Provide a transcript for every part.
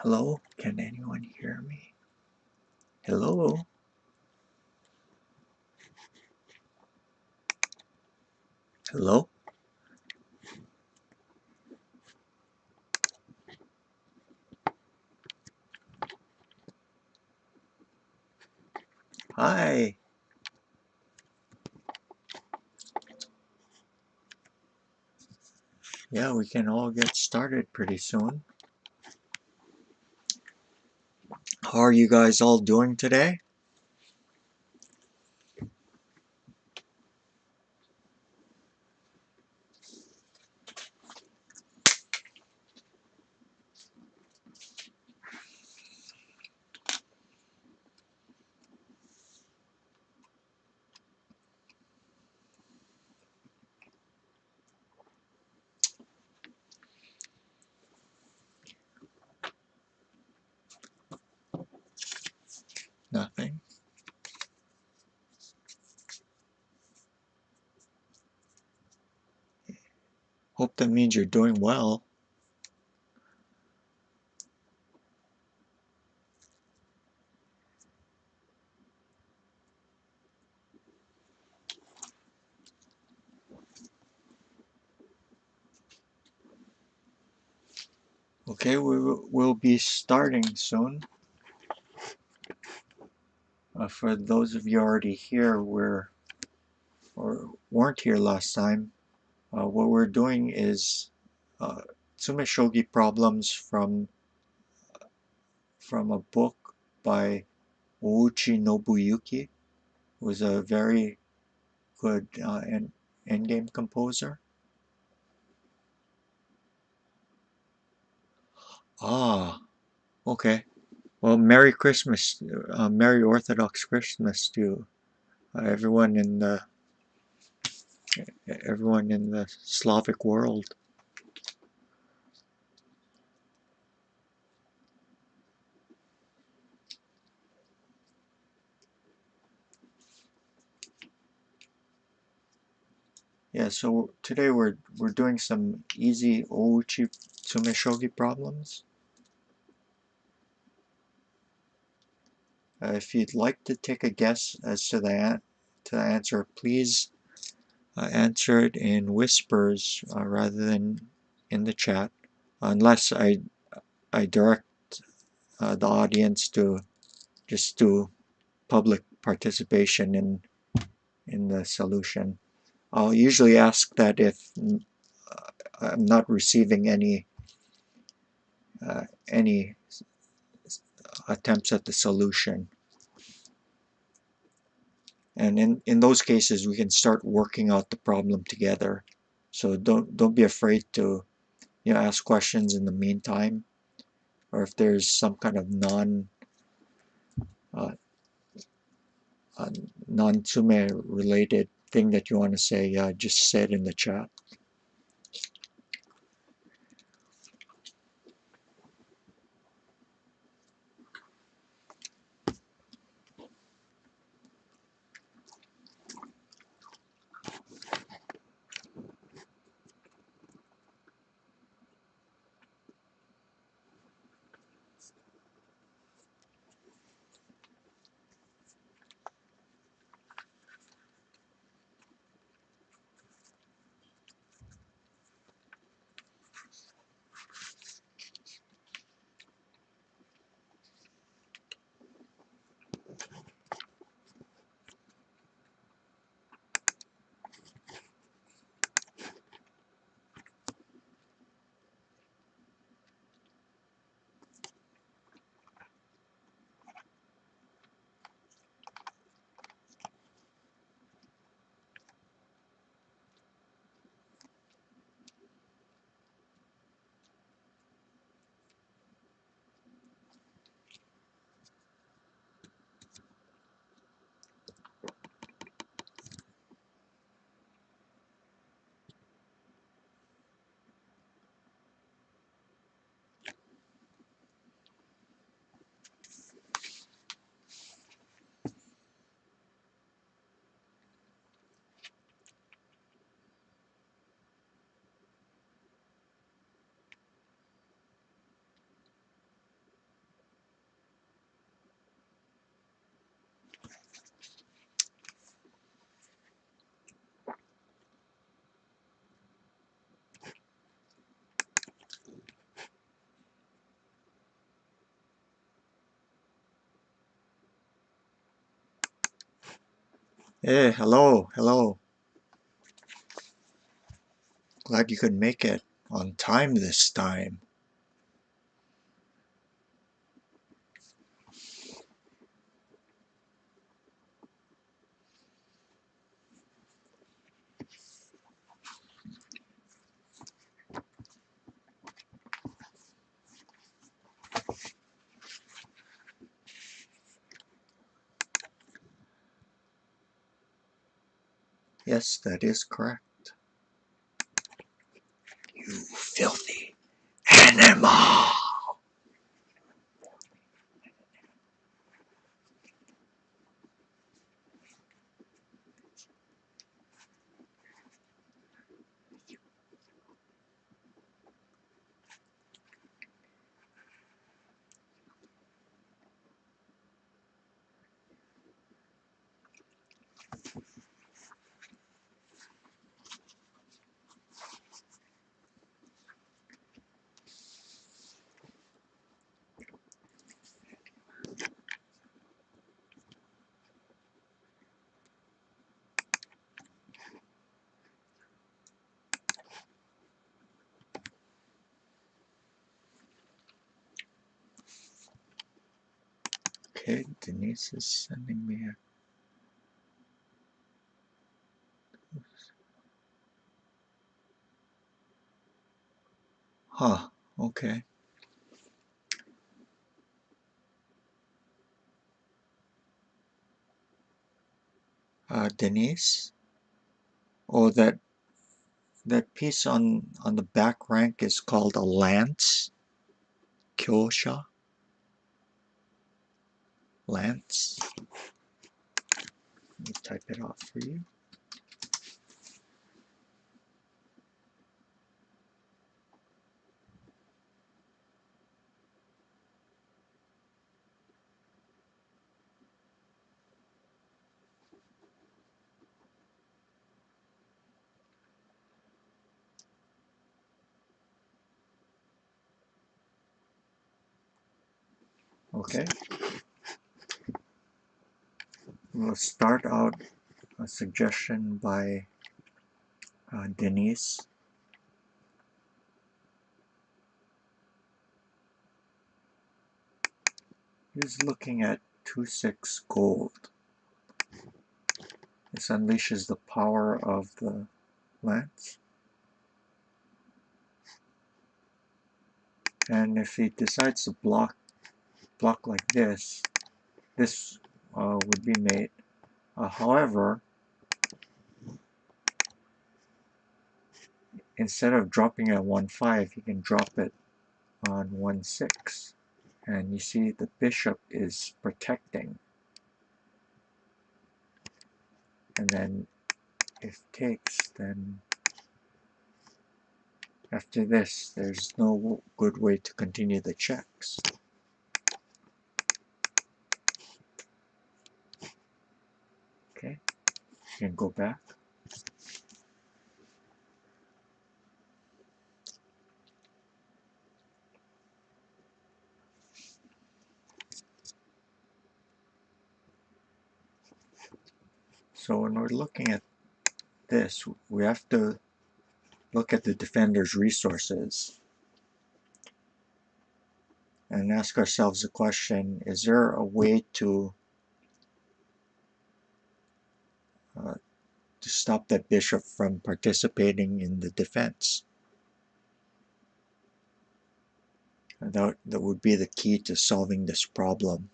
Hello? Can anyone hear me? Hello? Hello? Hi. Yeah, we can all get started pretty soon. How are you guys all doing today? Nothing? Hope that means you're doing well. Okay, we'll be starting soon. For those of you already here or weren't here last time, what we're doing is tsumeshogi problems from a book by Ouchi who was a very good endgame composer. Ah, okay. Well, Merry Christmas, Merry Orthodox Christmas to everyone in the Slavic world. Yeah. So today we're doing some easy Ouchi tsumeshogi problems. If you'd like to take a guess as to the answer, please answer it in whispers rather than in the chat, unless I direct the audience to just do public participation in the solution. I'll usually ask that if I'm not receiving any attempts at the solution. And in those cases, we can start working out the problem together. So don't be afraid to ask questions in the meantime, or if there's some kind of uh, non-tsume related thing that you want to say, just say it in the chat. Hey, hello, hello. Glad you could make it on time this time. Yes, that is correct. You filthy animal! Okay, Denise is sending me a... Huh, okay. Denise? Oh, that piece on the back rank is called a lance. Kyosha? Lance? Let me type it out for you. Okay. We'll start out a suggestion by Denise. He's looking at 2-6 gold. This unleashes the power of the lance. And if he decides to block like this, this would be mate. However, instead of dropping at 1-5, he can drop it on 1-6. And you see the bishop is protecting. And then if takes, then after this, there's no good way to continue the checks. Okay, you can go back. So when we're looking at this, we have to look at the defender's resources and ask ourselves the question, is there a way to stop that bishop from participating in the defense? And that would be the key to solving this problem.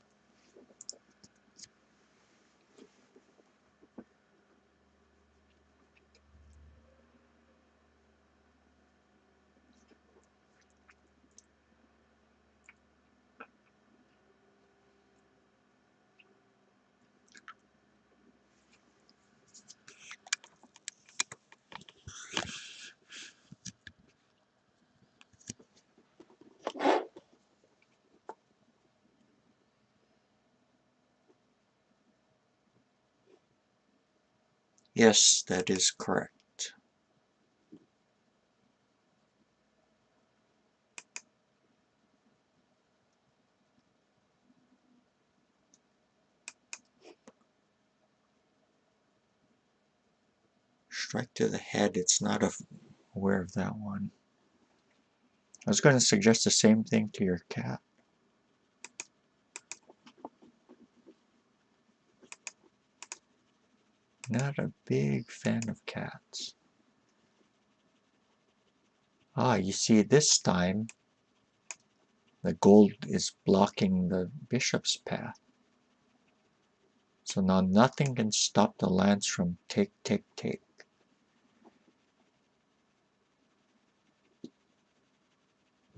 Yes, that is correct. Strike to the head. It's not aware of that one. I was going to suggest the same thing to your cat. Not a big fan of cats. Ah, you see, this time the gold is blocking the bishop's path. So now nothing can stop the lance from take, take, take.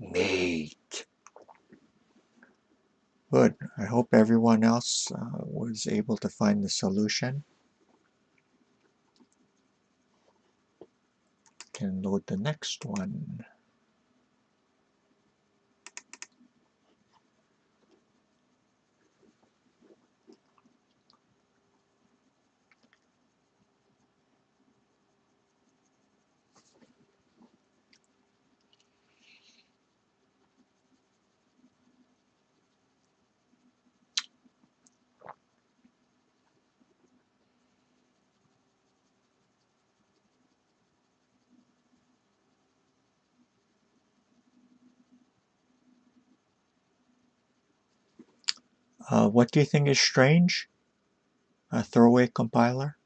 Mate. Good. I hope everyone else was able to find the solution. Can load the next one. What do you think is strange? A throwaway compiler?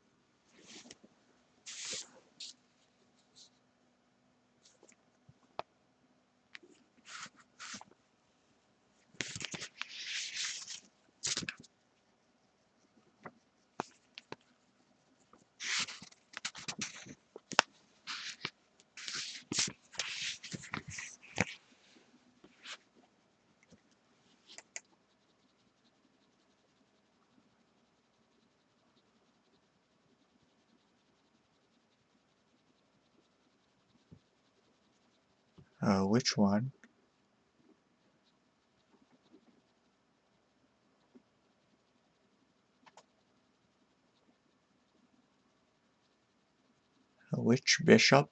Which one? Which bishop?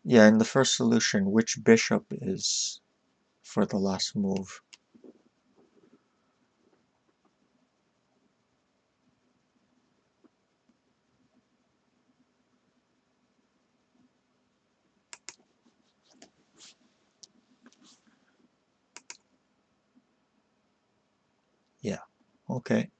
Yeah, in the first solution, which bishop is for the last move? Yeah, okay.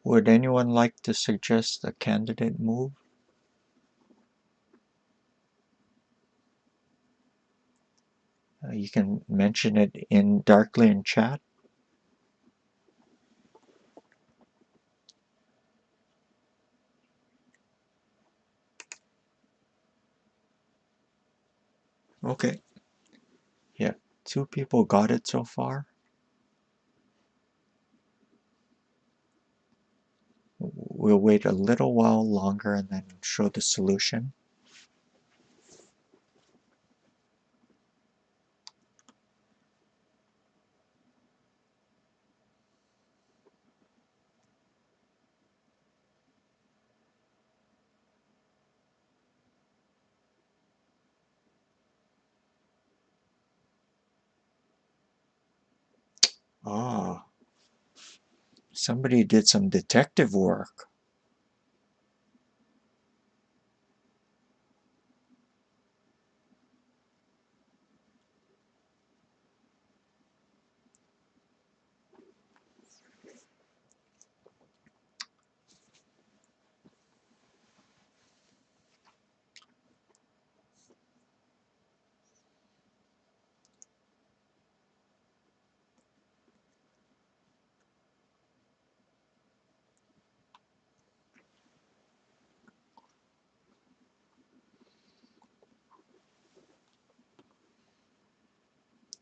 Would anyone like to suggest a candidate move? You can mention it darkly in chat. Okay. Yeah, 2 people got it so far. We'll wait a little while longer and then show the solution. Ah, somebody did some detective work.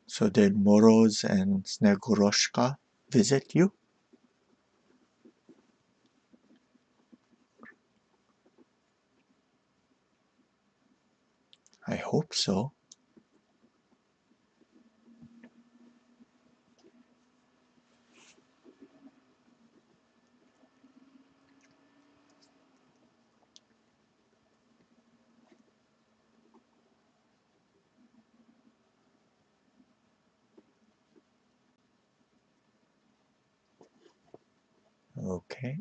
So did Moroz and Sneguroshka visit you? I hope so. Okay.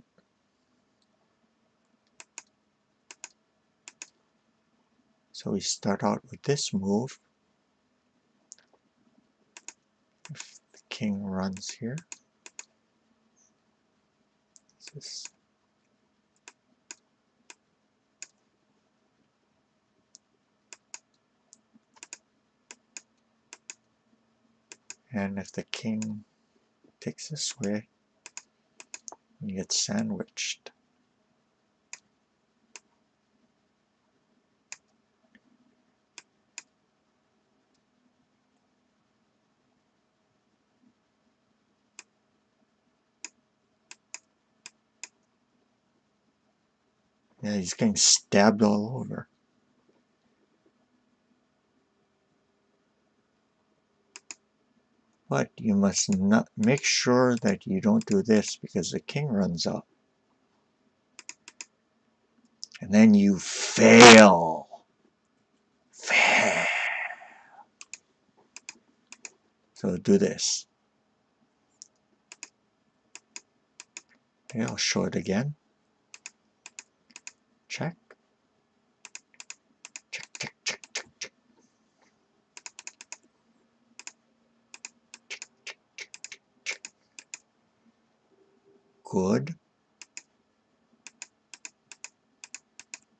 So we start out with this move. If the king runs here, this. And if the king takes this way, you get sandwiched. Yeah, he's getting stabbed all over. But you must not make sure that you don't do this because the king runs up. And then you fail. Fail. So do this. Okay, I'll show it again. Check. Check, check, check, check, check. Good.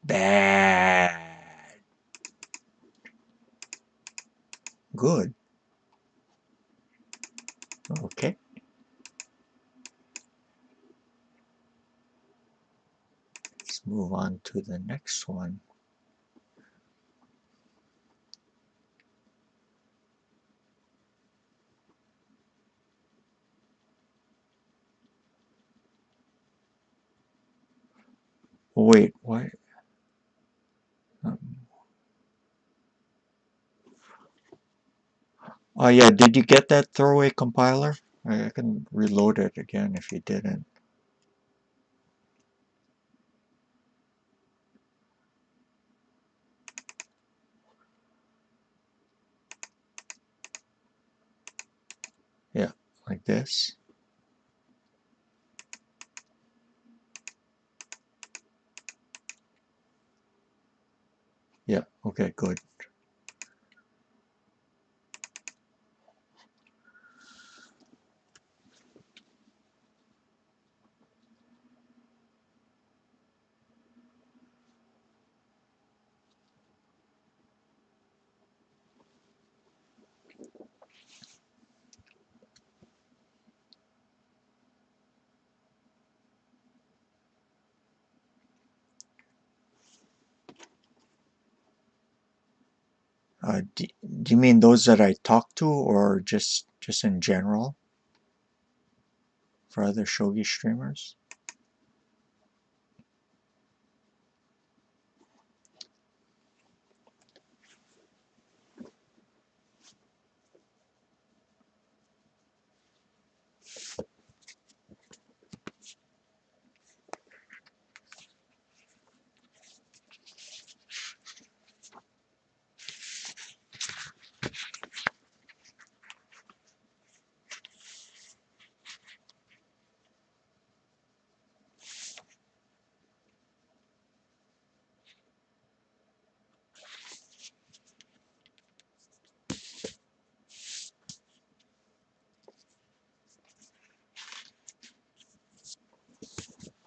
Bad. Good. Okay. Let's move on to the next one. Wait, what? Oh yeah, did you get that throwaway compiler? I can reload it again if you didn't. Yeah, like this. Yeah, okay, good. Do you mean those that I talked to or just in general for other shogi streamers?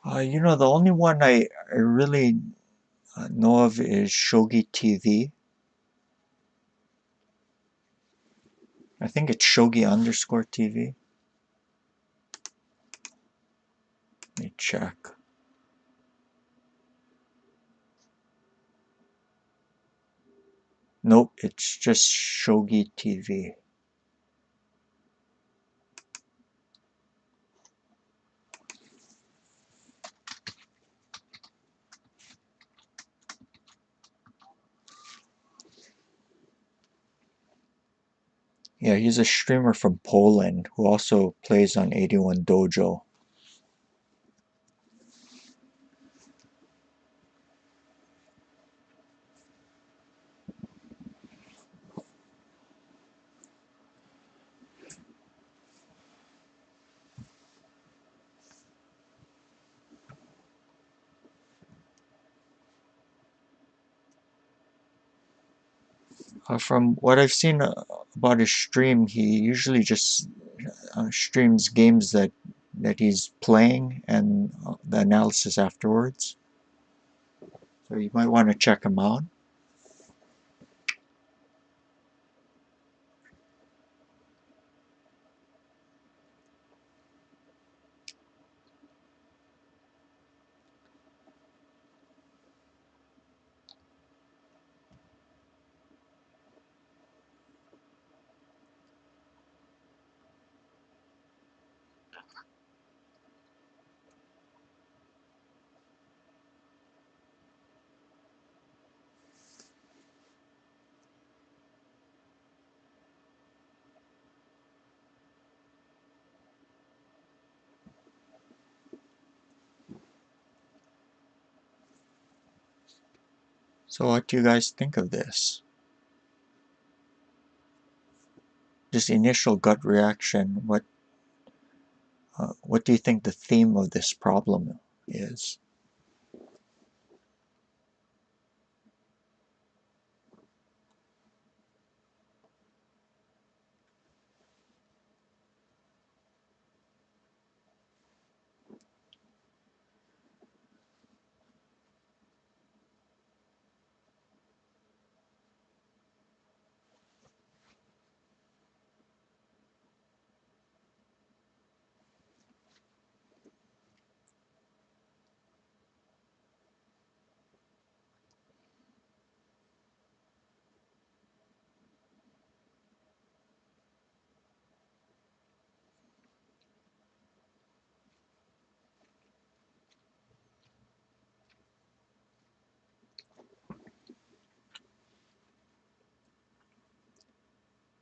The only one I really know of is Shogi TV. I think it's Shogi_TV. Let me check. Nope, it's just Shogi TV. Yeah, he's a streamer from Poland who also plays on 81 Dojo. From what I've seen about his stream, he usually just streams games that he's playing and the analysis afterwards. So you might want to check him out. So what do you guys think of this? Just initial gut reaction. What do you think the theme of this problem is?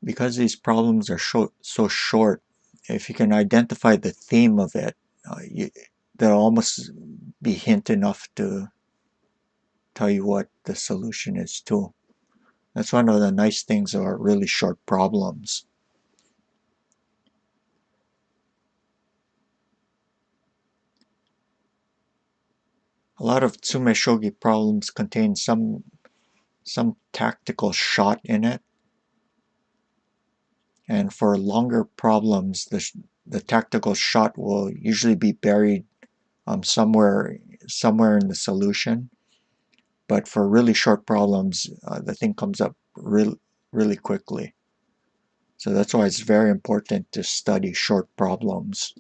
Because these problems are so short, if you can identify the theme of it, that'll almost be hint enough to tell you what the solution is too. That's one of the nice things about really short problems. A lot of tsumeshogi problems contain some tactical shot in it, and for longer problems, the tactical shot will usually be buried somewhere in the solution. But for really short problems, the thing comes up really quickly. So that's why it's very important to study short problems.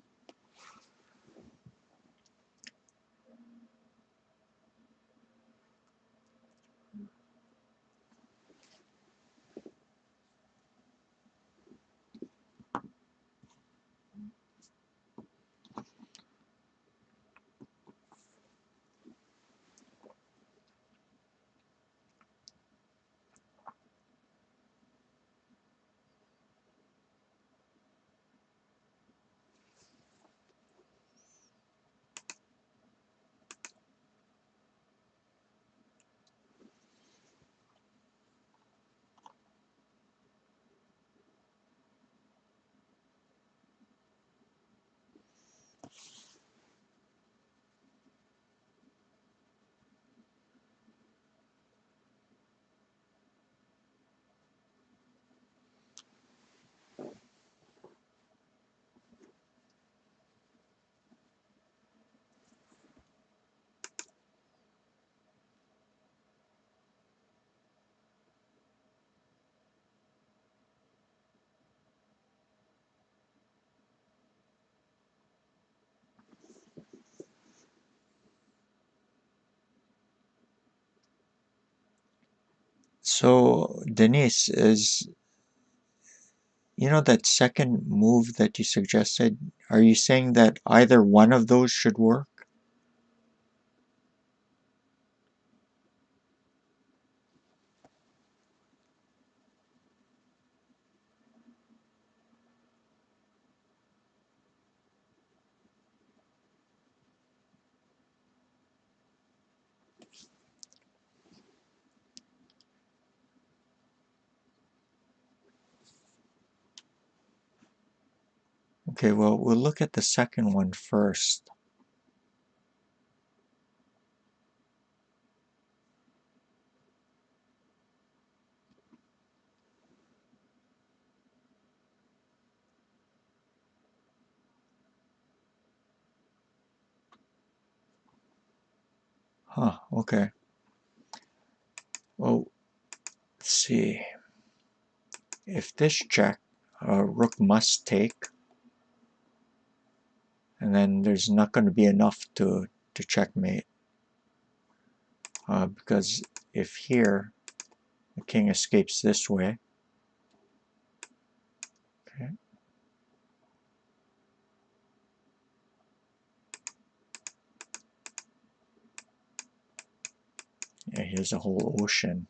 So, Denise, that second move that you suggested, are you saying that either one of those should work? Okay, well, we'll look at the second one first. Huh, okay. Well, let's see. If this check, rook must take, and then there's not going to be enough to checkmate. Because if here, the king escapes this way, okay, yeah, here's a whole ocean.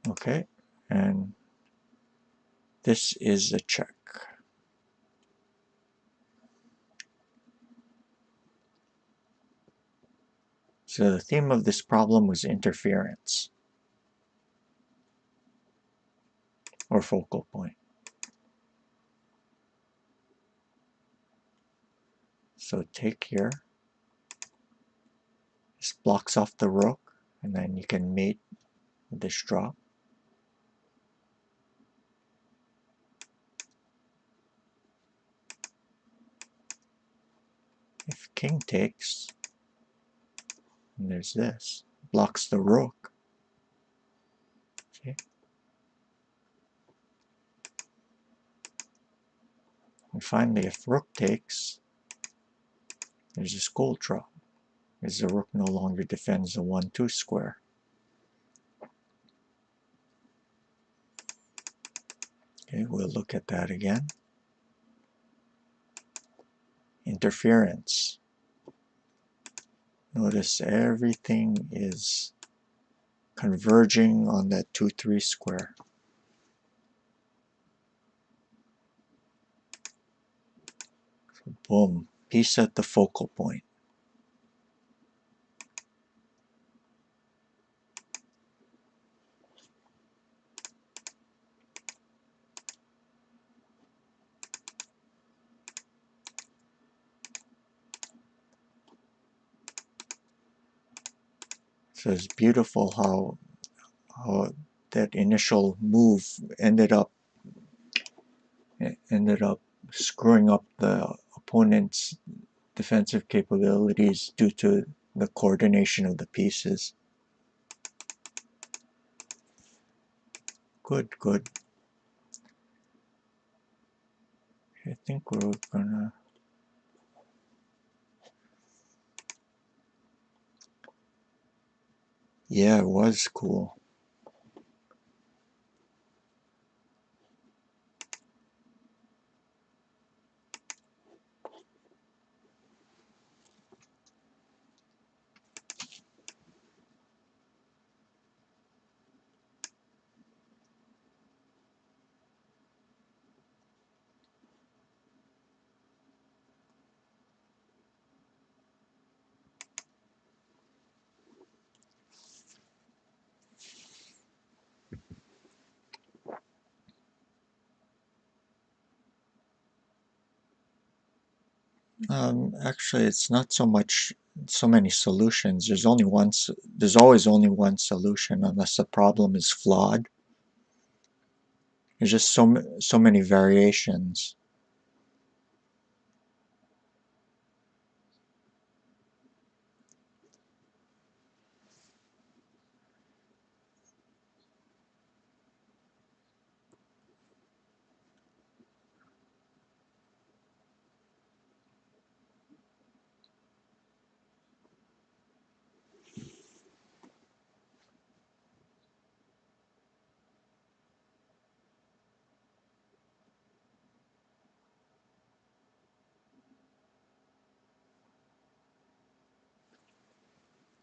Okay, and this is a check. So the theme of this problem was interference, or focal point. So take here, this blocks off the rook, and then you can mate with this drop. If king takes, and there's this, blocks the rook. Okay. And finally, if rook takes, there's this gold drop, because the rook no longer defends the 1-2 square. Okay, we'll look at that again. Interference. Notice everything is converging on that 2-3 square. So boom, piece at the focal point. So it's beautiful how that initial move ended up screwing up the opponent's defensive capabilities due to the coordination of the pieces. Good, good. I think we're gonna... Yeah, it was cool. Actually, it's not so many solutions. There's always only one solution unless the problem is flawed. There's just so many variations.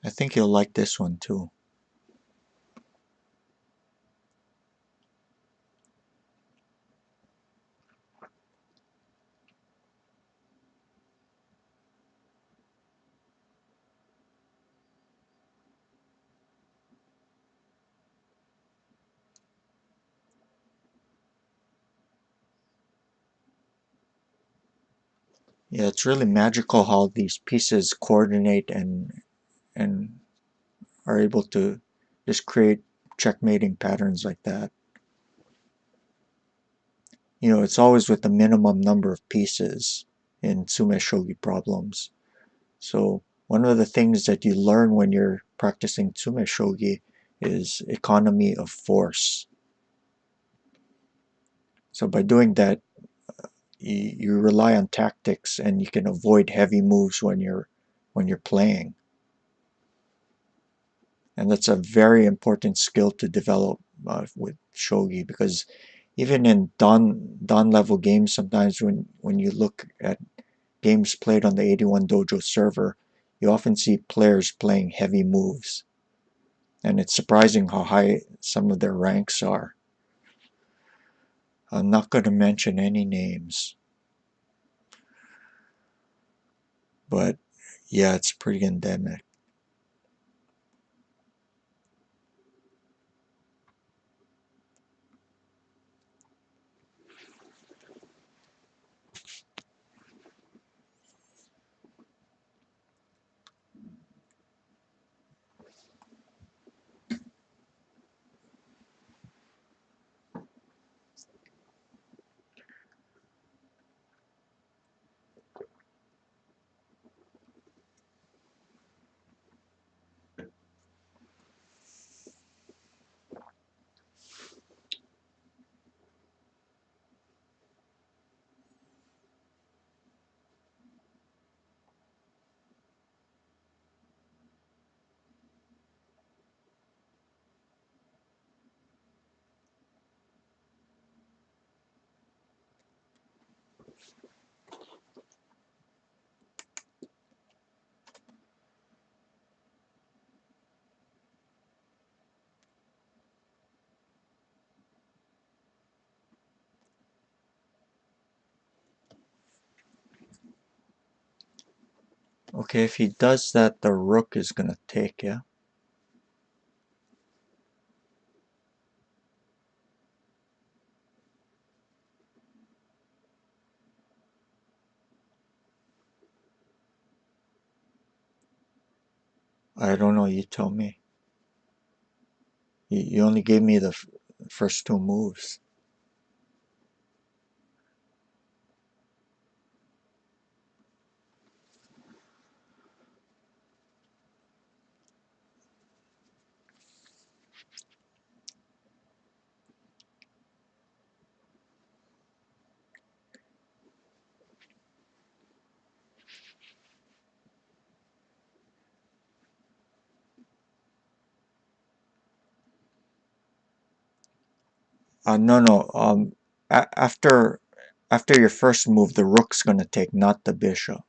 I think you'll like this one too. Yeah, it's really magical how these pieces coordinate and are able to just create checkmating patterns like that. You know, it's always with the minimum number of pieces in tsumeshogi problems. So one of the things that you learn when you're practicing tsumeshogi is economy of force. So by doing that, you rely on tactics and you can avoid heavy moves when you're playing. And that's a very important skill to develop with shogi, because even in dan level games, sometimes when you look at games played on the 81 dojo server, you often see players playing heavy moves, and it's surprising how high some of their ranks are. I'm not going to mention any names, but yeah, it's pretty endemic. Okay, if he does that, the rook is going to take, yeah? I don't know, you tell me. You only gave me the first two moves. No, no. After your first move, the rook's gonna take, not the bishop.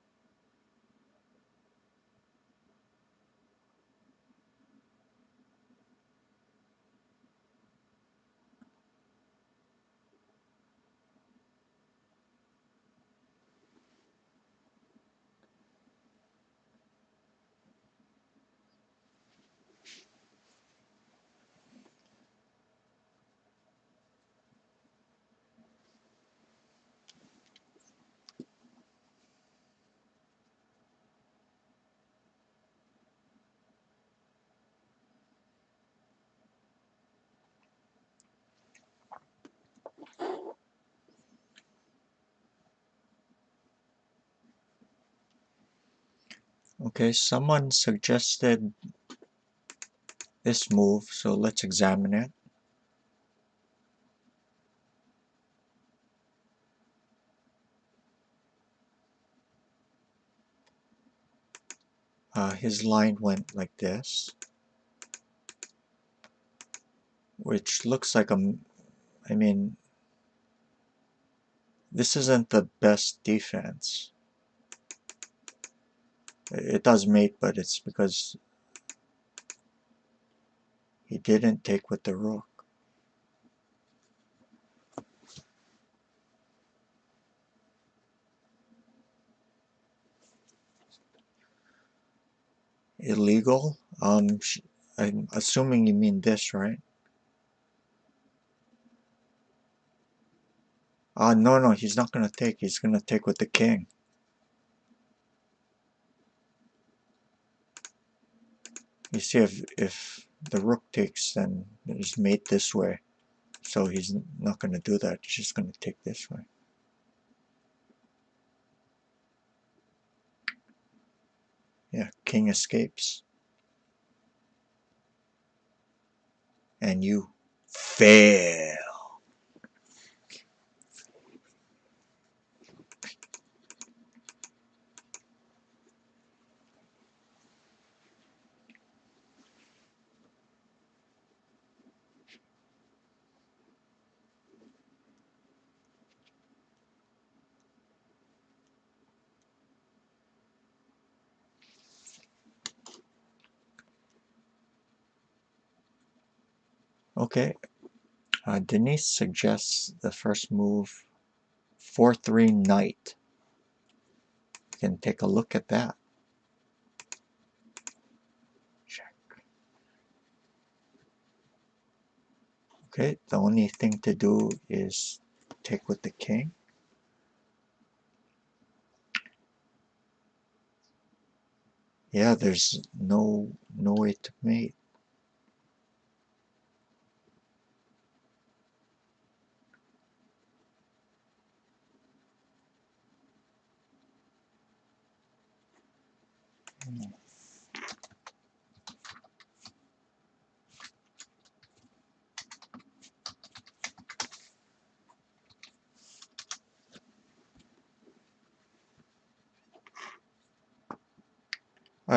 Okay, someone suggested this move, so let's examine it. His line went like this, which looks like I mean, this isn't the best defense. It does mate, but it's because He didn't take with the rook. Illegal? I'm assuming you mean this, right? No, he's not gonna take. He's gonna take with the king. You see, if the rook takes, then it's mate this way. So he's not gonna do that. He's just gonna take this way. Yeah, king escapes. And you fail. Okay, Denise suggests the first move, 4-3 knight. You can take a look at that. Check. Okay, the only thing to do is take with the king. Yeah, there's no way to mate.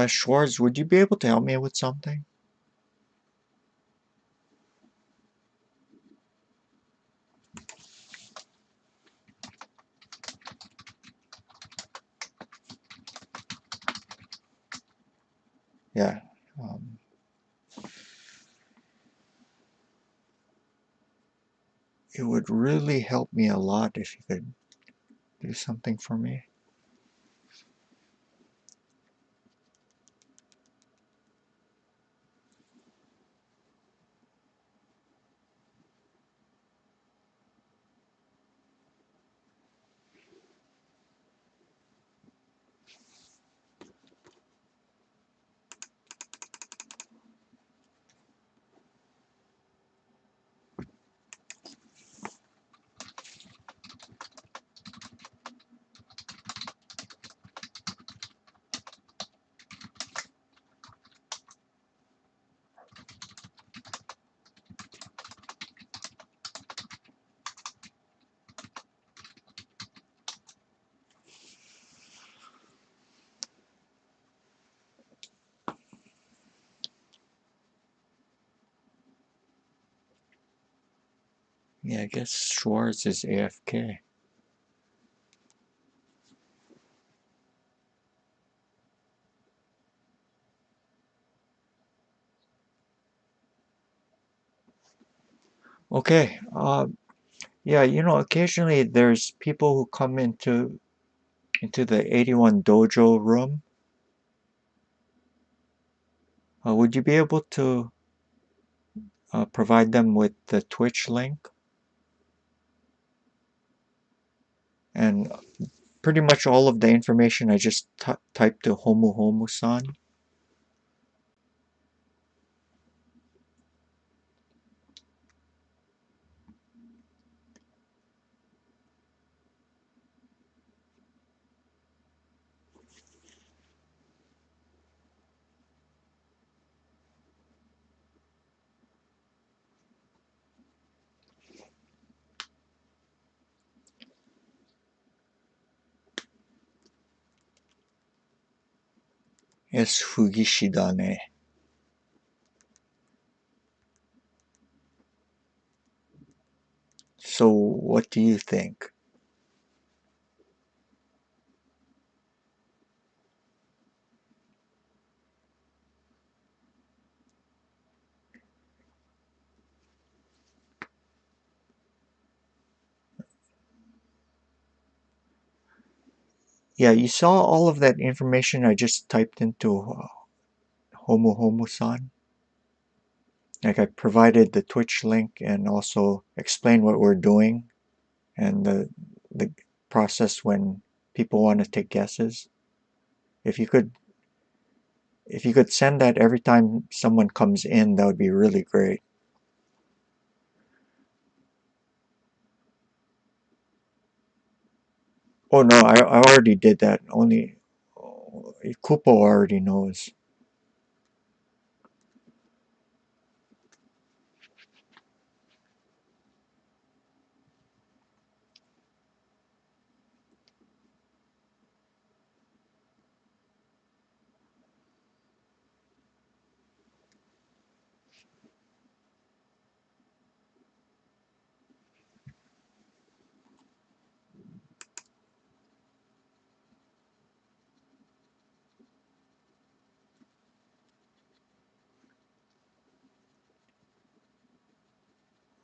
Schwartz, would you be able to help me with something? Yeah. It would really help me a lot if you could do something for me. Yeah, I guess Schwartz is AFK. Okay. Yeah, occasionally there's people who come into the 81 dojo room. Would you be able to provide them with the Twitch link? And pretty much all of the information I just typed to Homu-Homu-san. Yes, Fugishi da ne. So what do you think? Yeah, you saw all of that information I just typed into Homu-Homu-san. Like I provided the Twitch link and also explained what we're doing and the process when people want to take guesses. If you could send that every time someone comes in, that would be really great. Oh no, I already did that. Only Kupo already knows.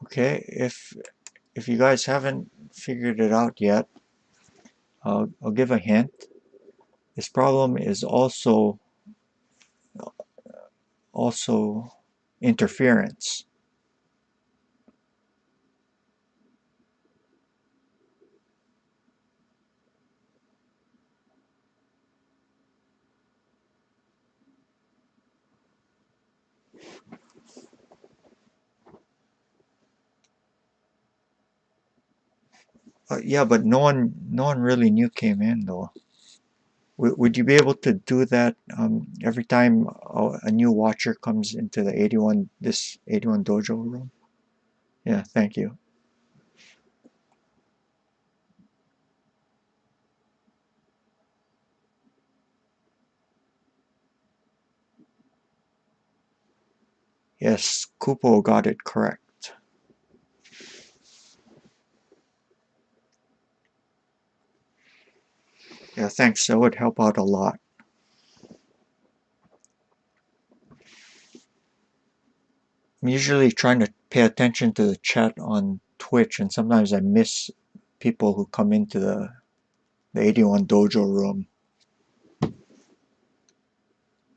Okay, if you guys haven't figured it out yet, I'll give a hint. This problem is also interference. Yeah, but no one really new came in though. Would you be able to do that every time a new watcher comes into the 81 dojo room? Yeah, thank you. Yes, Kupo got it correct. Yeah, thanks. That would help out a lot. I'm usually trying to pay attention to the chat on Twitch, and sometimes I miss people who come into the 81 dojo room,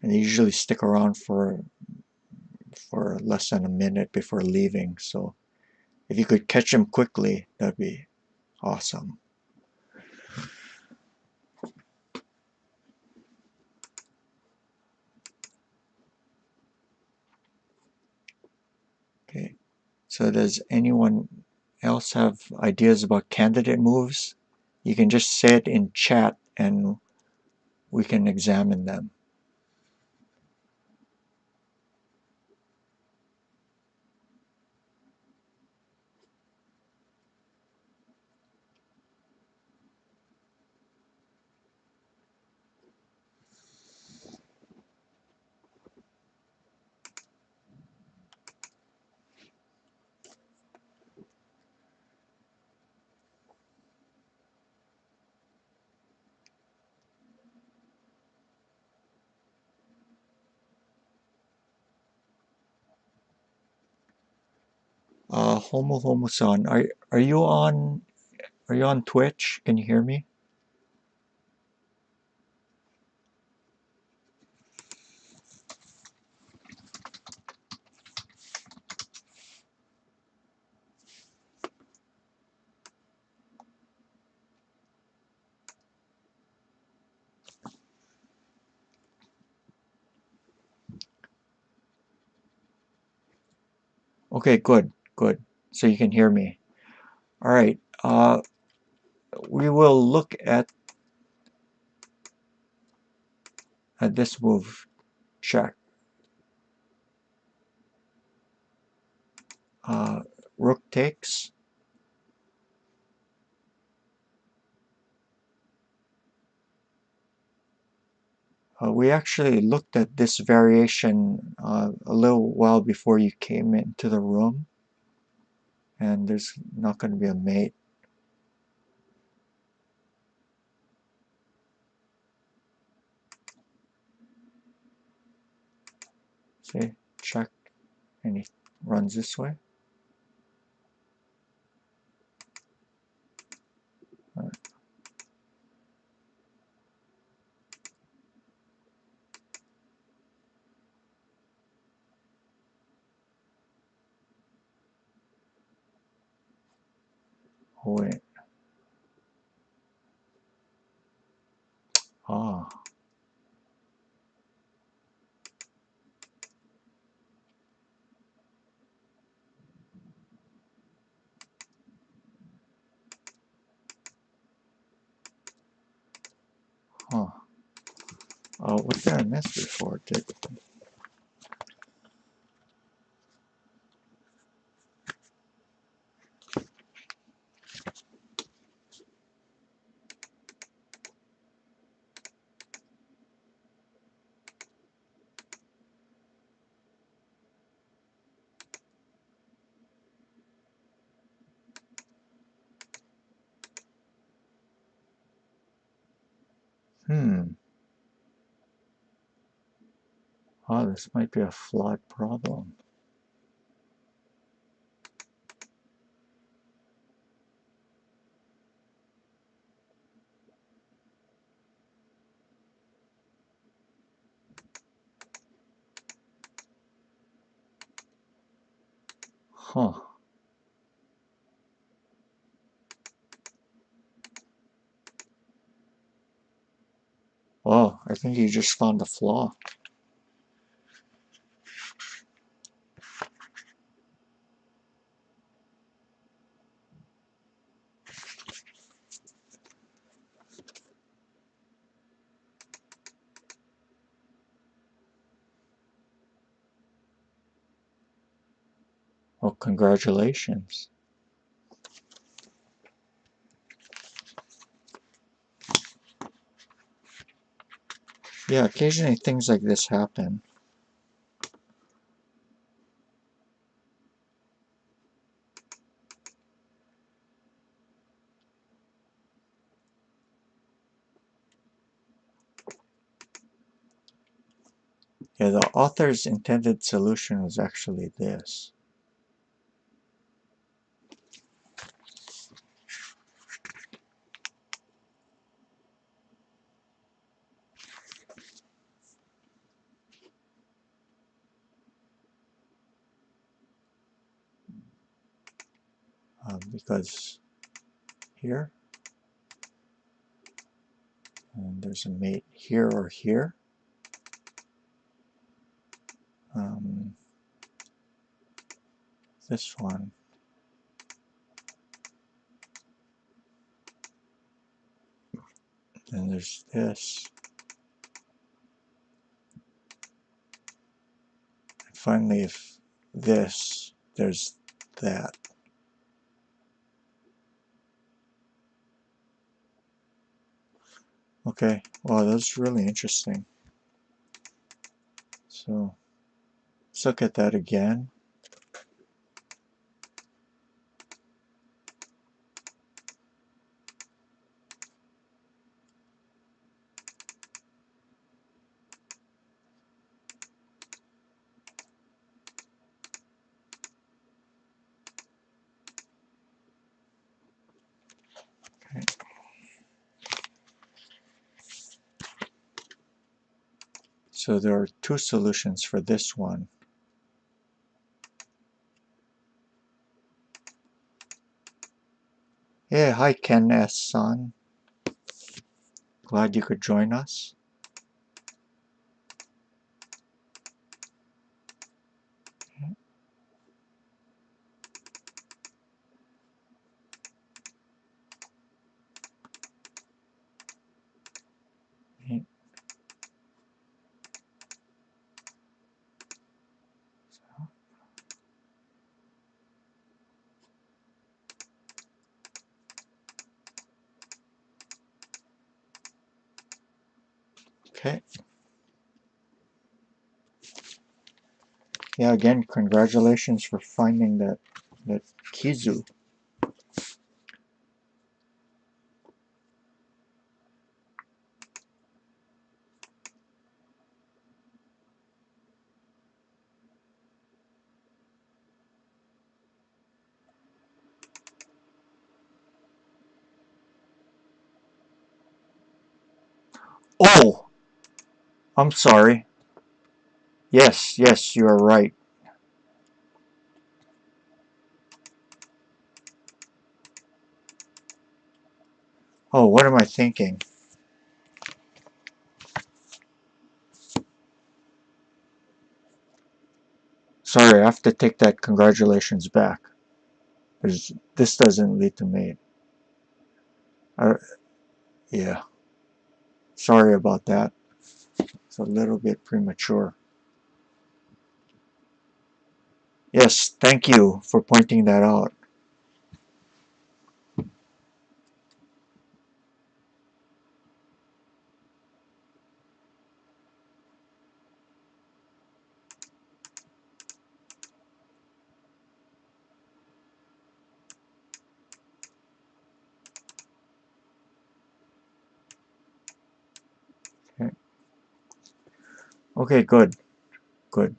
and they usually stick around for less than a minute before leaving. So if you could catch them quickly, that'd be awesome. Okay. So does anyone else have ideas about candidate moves? You can just say it in chat and we can examine them. Homo san, are you on Twitch? Can you hear me? Okay, good, good. So you can hear me. All right. We will look at this move. Check. Uh, Rook takes. We actually looked at this variation a little while before you came into the room, and there's not going to be a mate. See, check, and he runs this way. Oh wait. Ah. Huh. What did I miss before? Oh, this might be a flawed problem. Huh. Oh, I think you just found a flaw. Well, congratulations. Yeah, occasionally things like this happen. Yeah, the author's intended solution was actually this. Because here, and there's a mate here or here. This one. Then there's this. And finally, if this, there's that. Okay, wow, that's really interesting. So, let's look at that again. Okay. So there are two solutions for this one. Hey, hi Ken S-san. Glad you could join us. Okay. Yeah, again, congratulations for finding that Kizu. Oh! I'm sorry. Yes, yes, you are right. Oh, what am I thinking? Sorry, I have to take that congratulations back. This doesn't lead to mate. Yeah, sorry about that. It's a little bit premature. Yes, thank you for pointing that out. Okay, okay, good, good.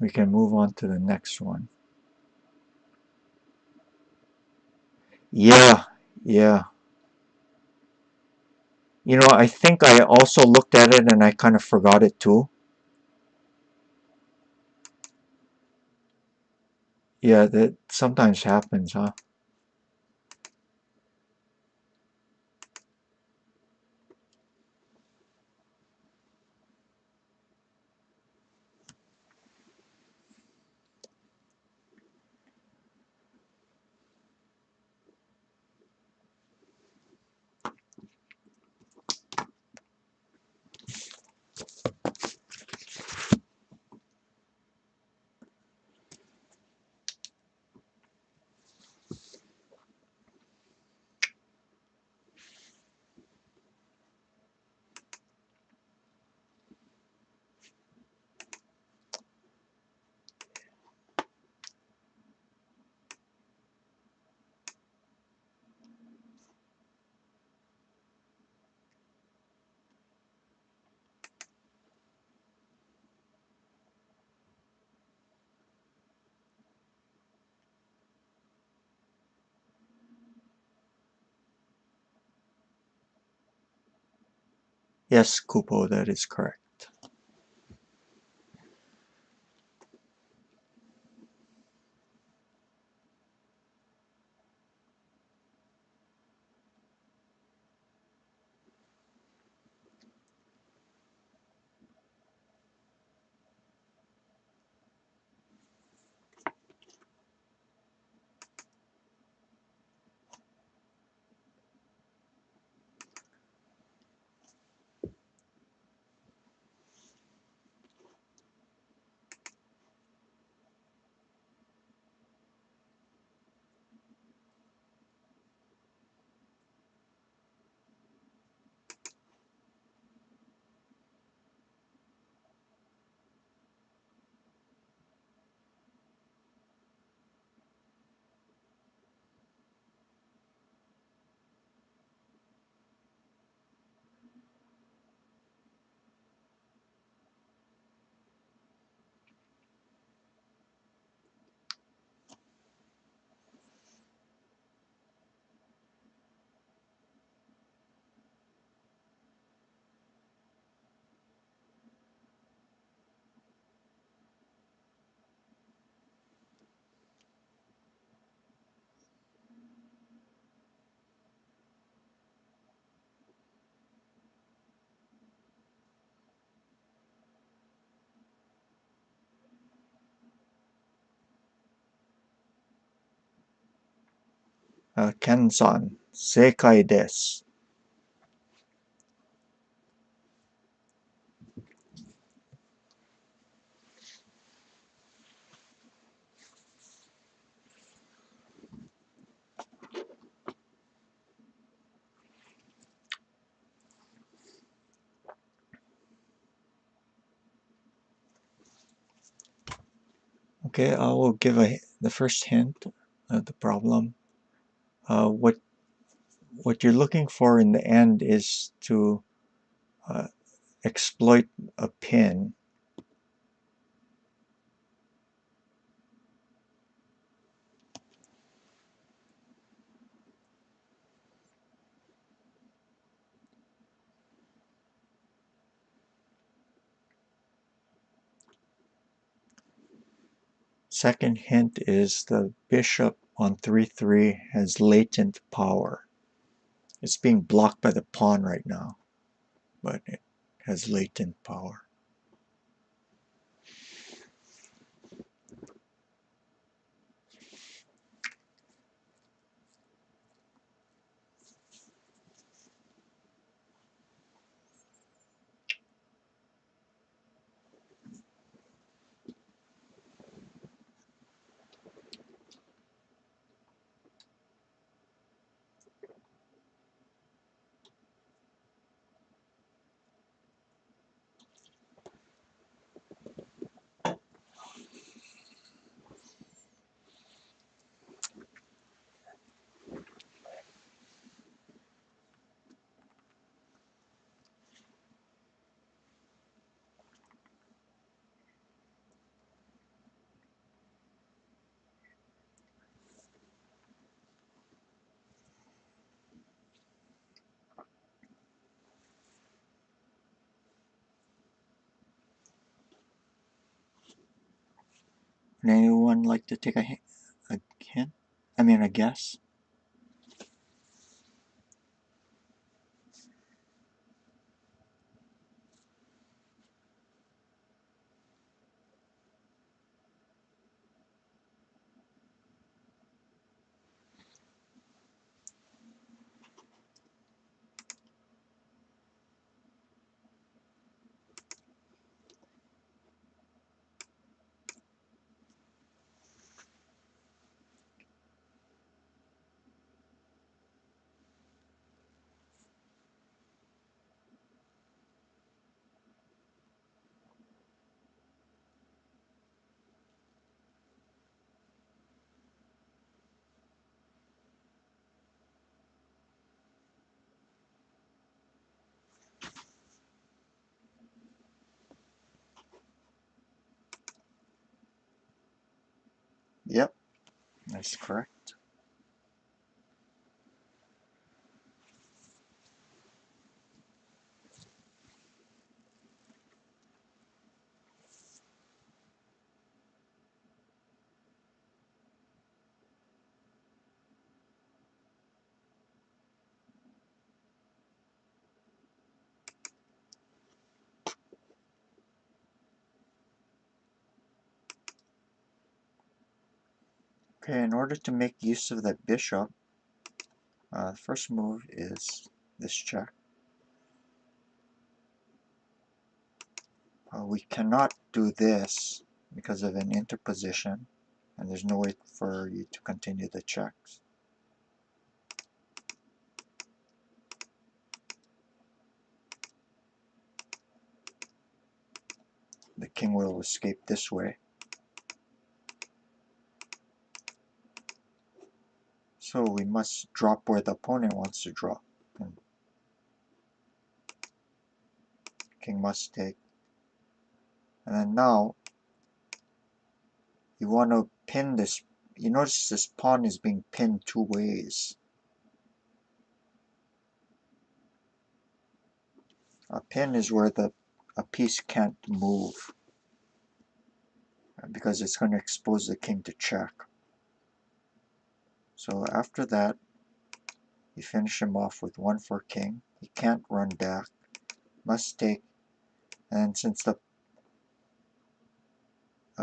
We can move on to the next one. Yeah, yeah. You know, I think I also looked at it and I kind of forgot it too. Yeah, that sometimes happens, huh? Yes, Kupo, that is correct. Ken-san, 正解です. Okay, I will give the first hint of the problem. What you're looking for in the end is to exploit a pin. Second hint is the bishop on 3-3 has latent power. It's being blocked by the pawn right now, but it has latent power. Would anyone like to take a hint? I mean, a guess? Yep, that's correct. Okay, in order to make use of that bishop, the first move is this check. We cannot do this because of an interposition, and there's no way for you to continue the checks. The king will escape this way. So we must drop where the opponent wants to drop. And king must take. And then now, you want to pin this. You notice this pawn is being pinned two ways. A pin is where a piece can't move, because it's going to expose the king to check. So after that, you finish him off with 1-4 king. He can't run back, must take, and since the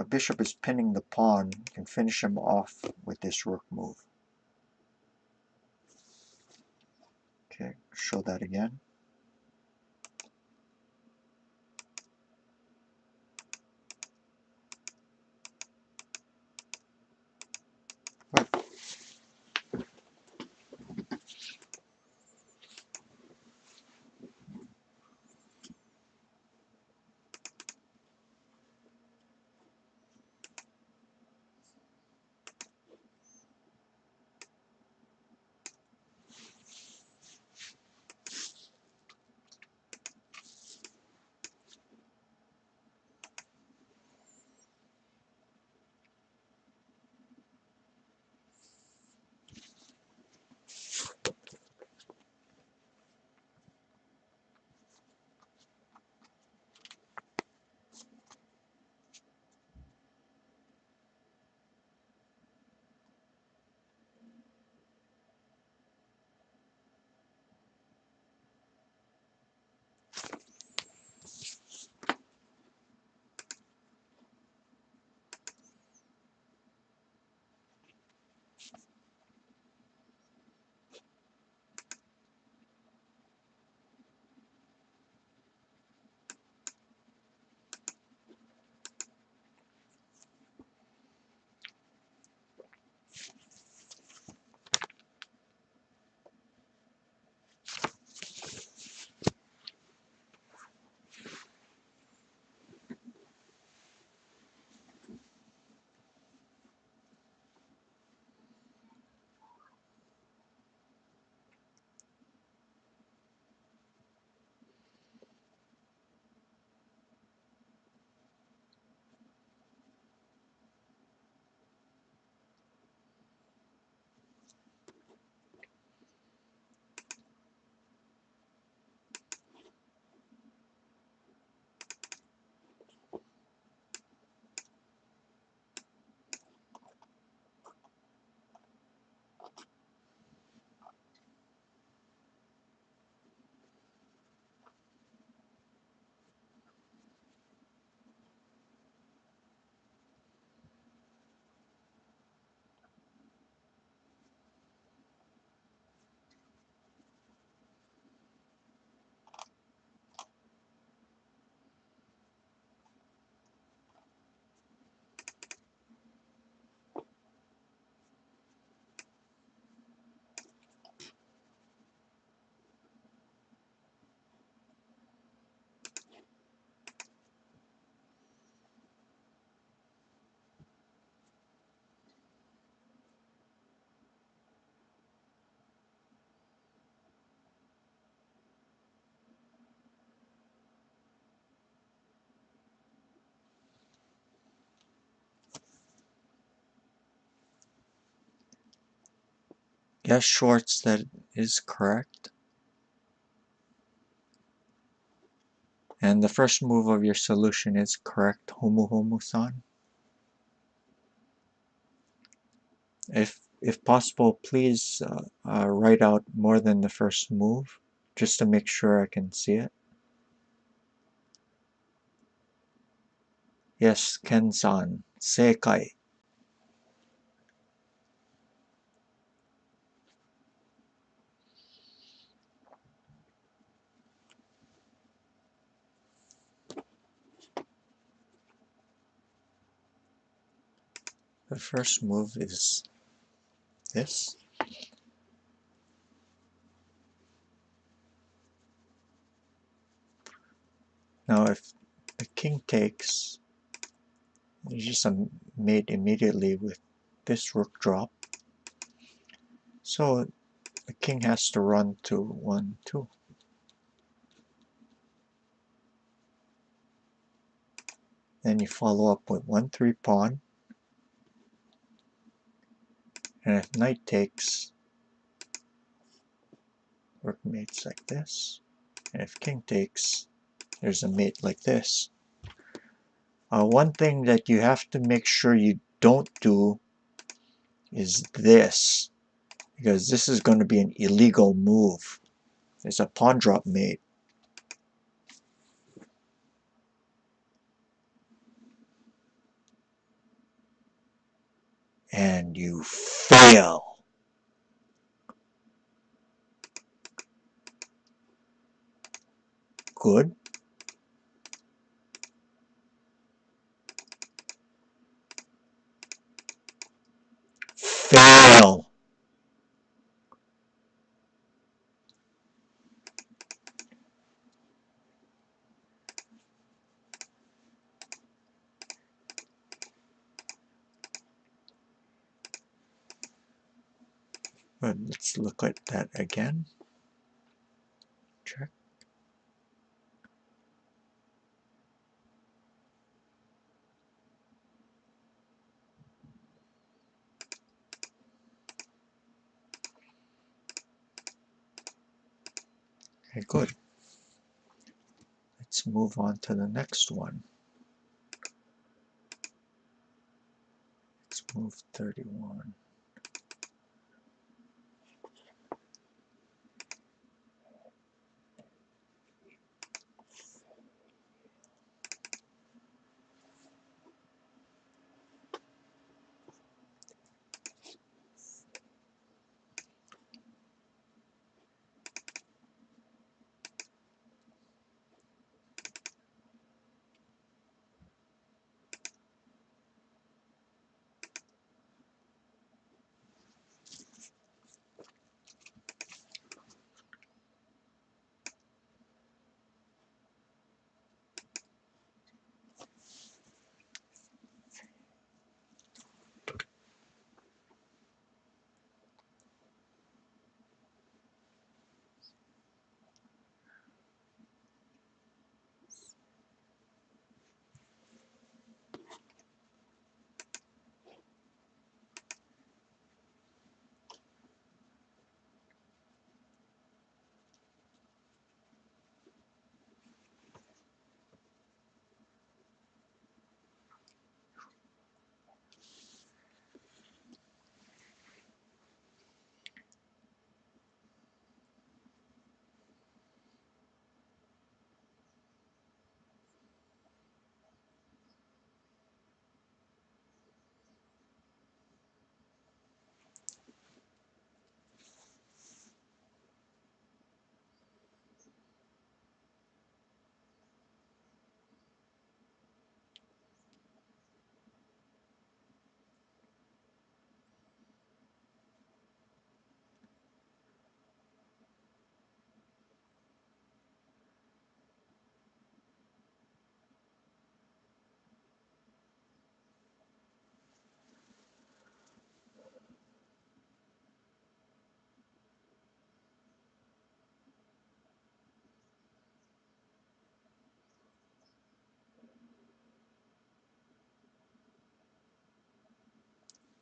bishop is pinning the pawn, you can finish him off with this rook move. Okay, show that again. Yes, Schwartz, that is correct. And the first move of your solution is correct, Homu-Homu-san. If possible, please write out more than the first move, just to make sure I can see it. Yes, Ken-san, seikai. The first move is this. Now if the king takes, there's just a mate immediately with this rook drop. So the king has to run to 1, 2. Then you follow up with 1, 3 pawn. And if knight takes, rook mates like this. And if king takes, there's a mate like this. One thing that you have to make sure you don't do is this, because this is going to be an illegal move. It's a pawn drop mate. And you fail. Good. Fail. But let's look at that again. Check. Okay, good. Let's move on to the next one. Let's move 31.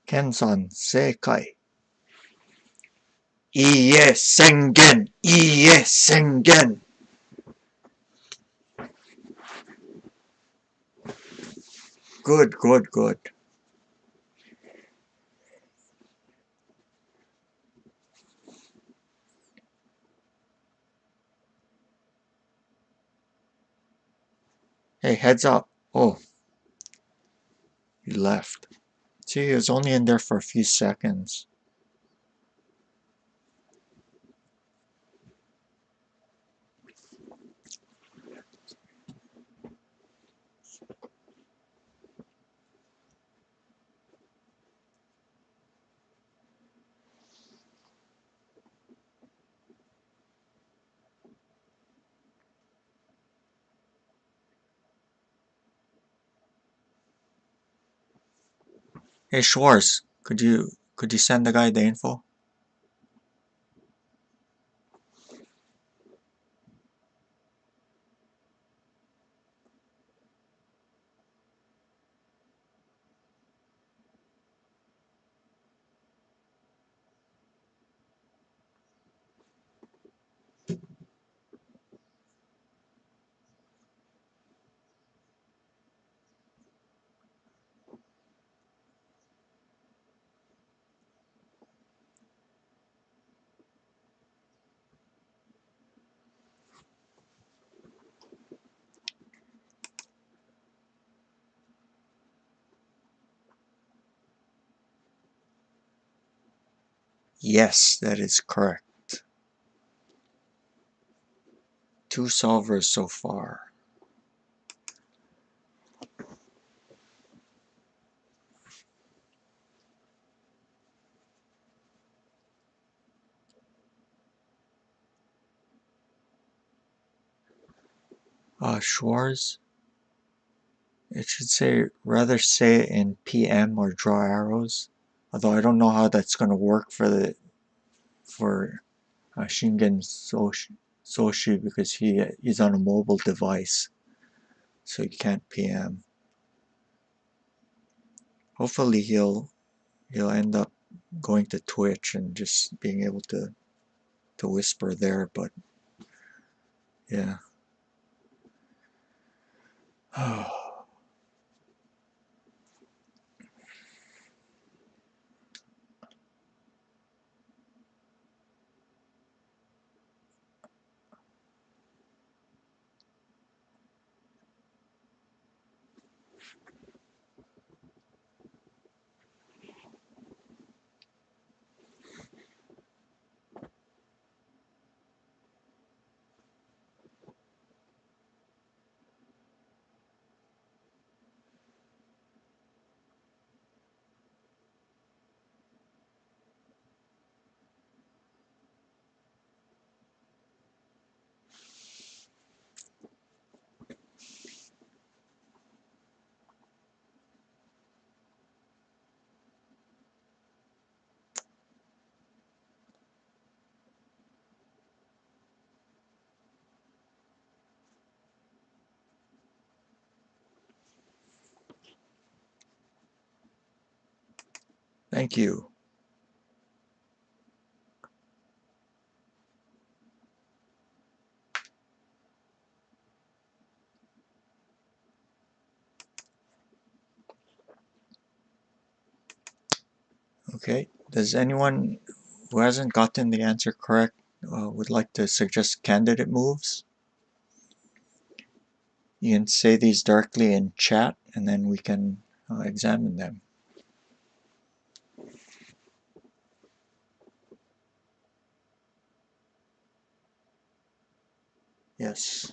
Ken-san, seikai. Iie sengen! Iie sengen! Good, good, good. Hey, heads up. Oh, he left. See, he was only in there for a few seconds. Hey, Schwartz, could you send the guy the info? Yes, that is correct. 2 solvers so far. Schwartz, it should say, rather say it in PM or draw arrows. Although I don't know how that's going to work for Shingen Soshi because he's on a mobile device, so he can't PM. Hopefully he'll end up going to Twitch and just being able to whisper there, but yeah. Thank you. Okay, does anyone who hasn't gotten the answer correct would like to suggest candidate moves? You can say these directly in chat and then we can examine them. Yes.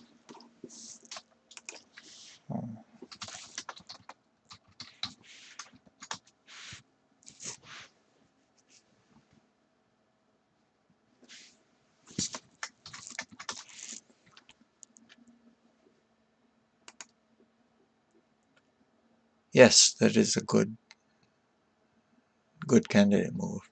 Yes, that is a good candidate move.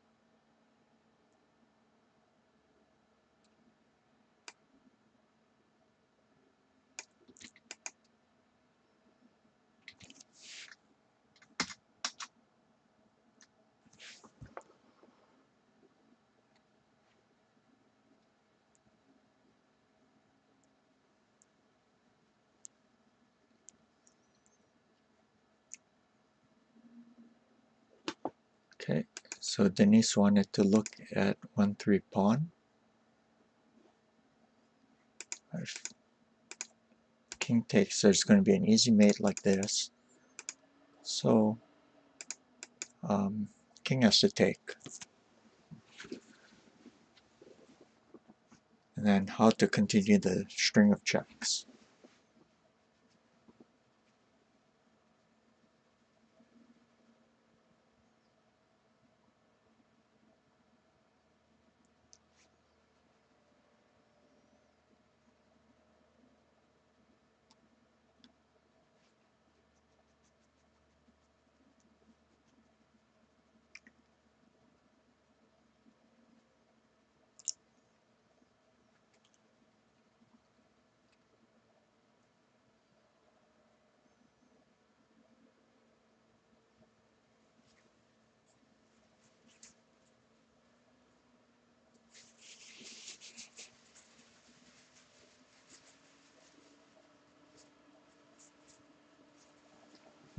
Okay, so Denise wanted to look at 1-3 pawn. If king takes, there's going to be an easy mate like this. So king has to take. And then how to continue the string of checks.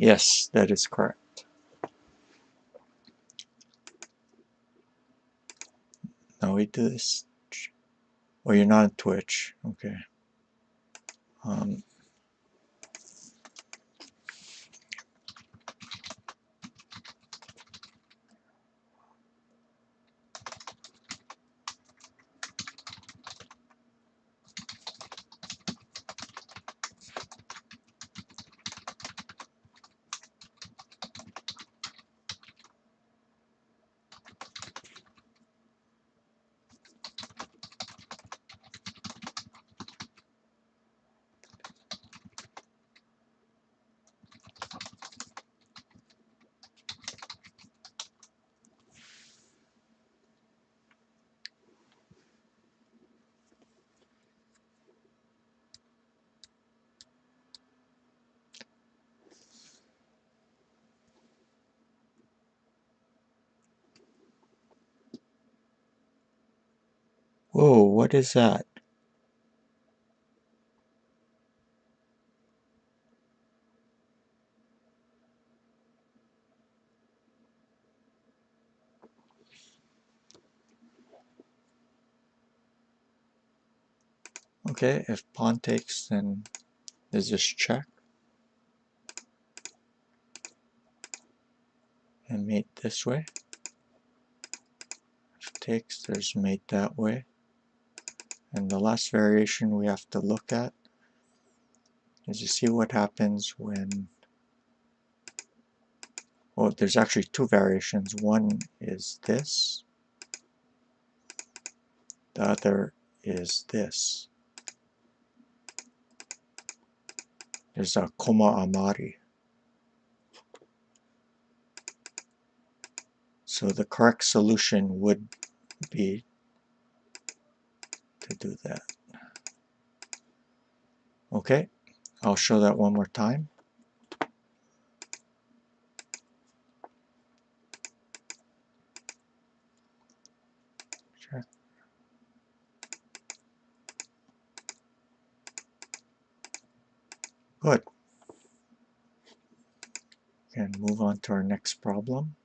Yes, that is correct. Now we do this. Oh, you're not on Twitch. Okay. Whoa, what is that? Okay, if pawn takes, then there's this check. And mate this way. If takes, there's mate that way. And the last variation we have to look at is to see what happens when... Well, there's actually two variations. One is this. The other is this. There's a koma amari. So the correct solution would be to do that. Okay, I'll show that one more time. Check. Good. And move on to our next problem.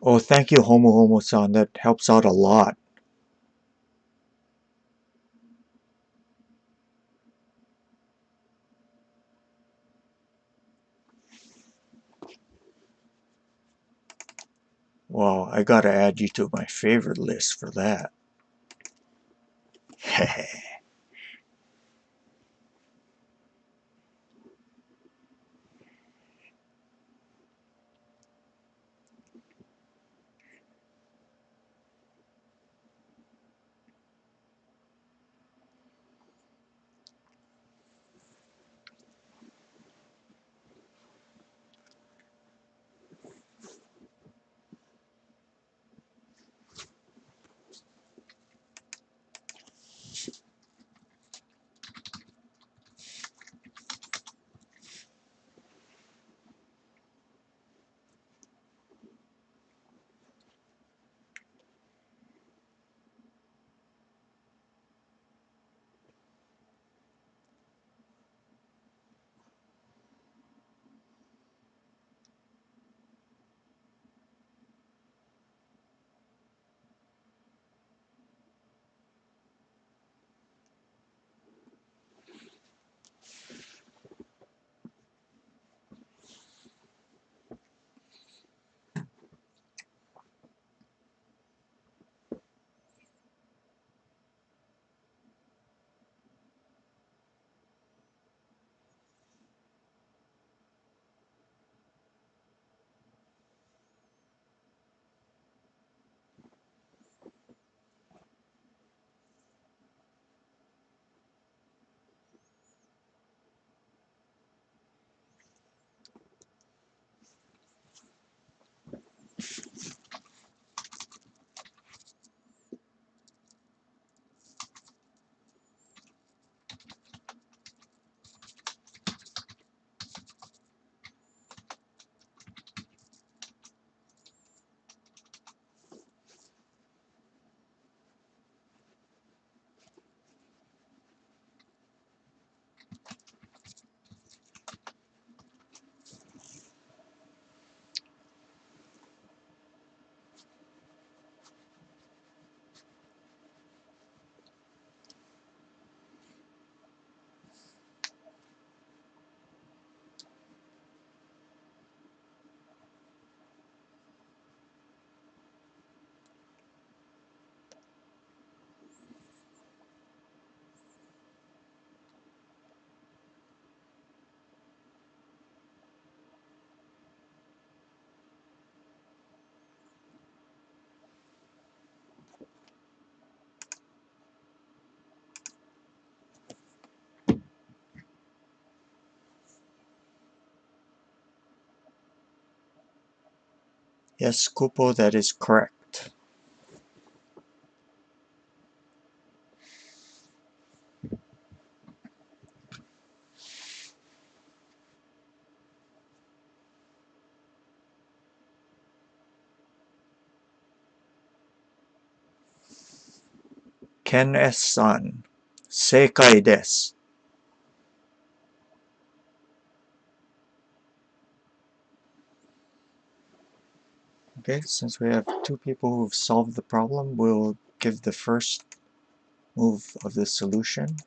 Oh, thank you, Homo Homo-san. That helps out a lot. Well, I gotta add you to my favorite list for that. Yes, Kupo, that is correct. Ken S-san, 正解です. Okay, since we have two people who've solved the problem, we'll give the first move of the solution.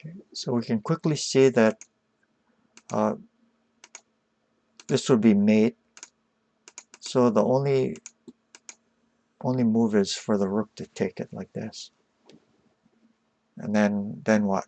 Okay, so we can quickly see that this would be mate. So the only move is for the rook to take it like this. And then what?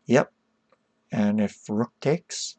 Yep. And if rook takes,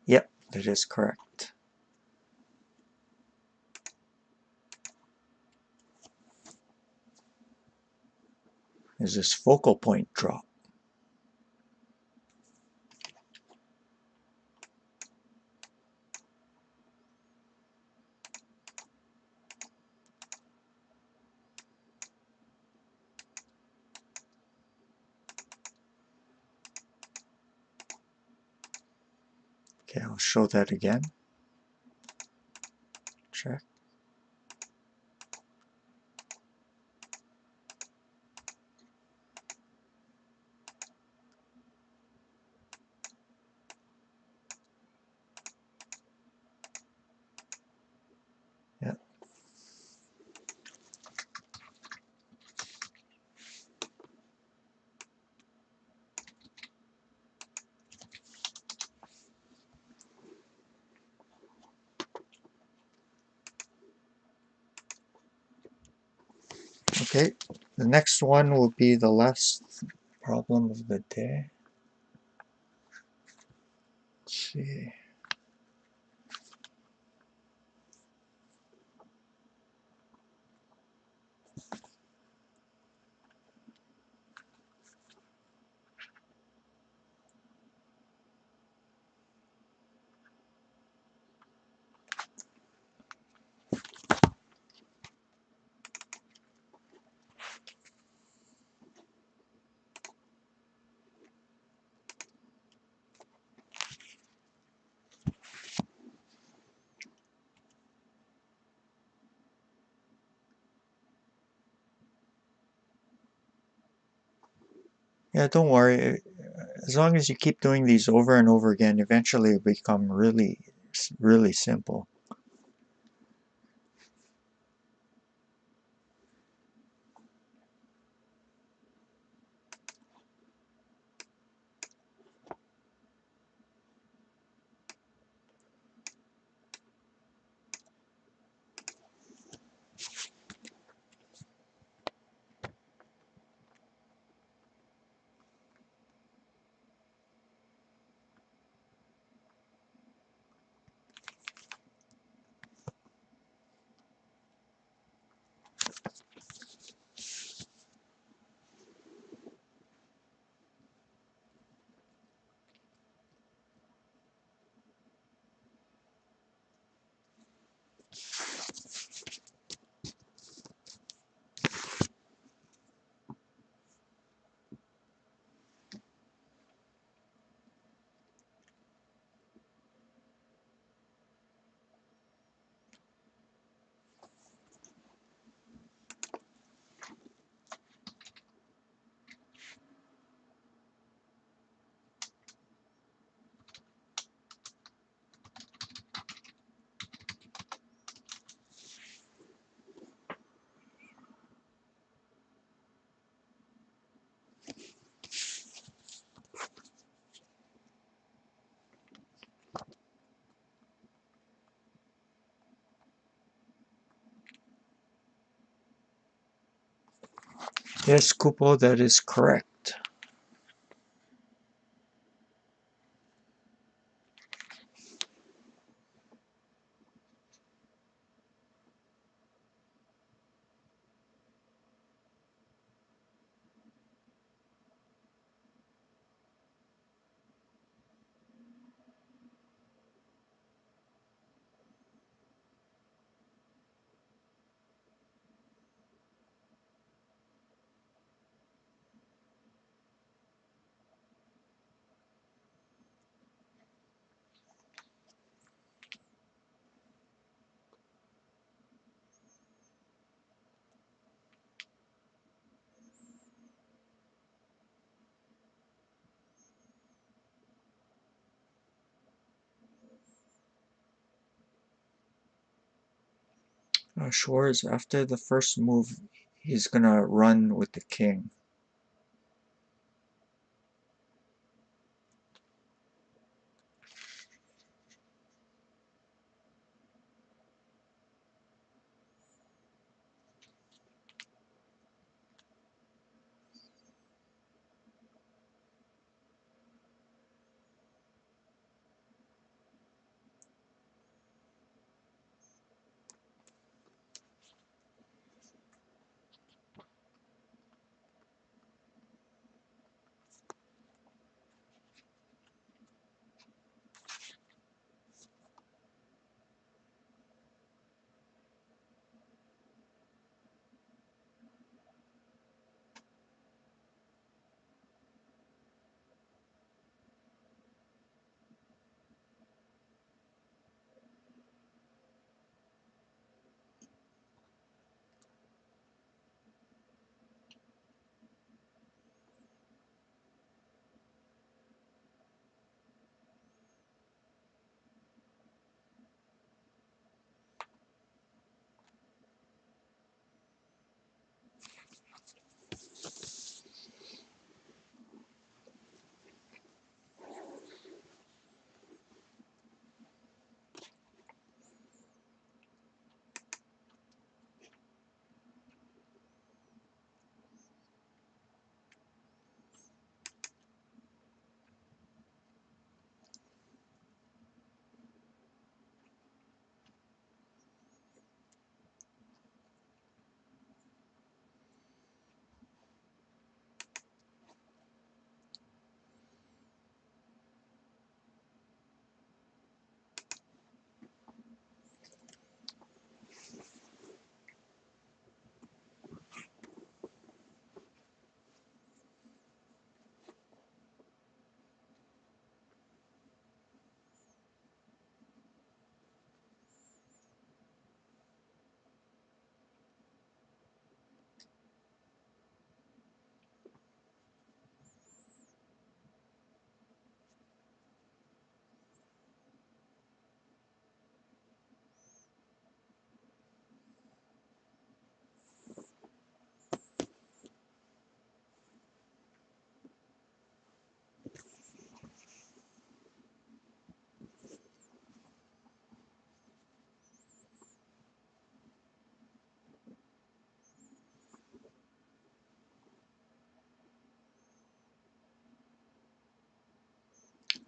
yep, that is correct. Is this focal point drop? Okay, I'll show that again. Check. Yep. Okay, the next one will be the last problem of the day. Let's see. Yeah, don't worry. As long as you keep doing these over and over again, eventually it'll become really, really simple. Yes, Kupo, that is correct. Schwartz, after the first move, he's gonna run with the king.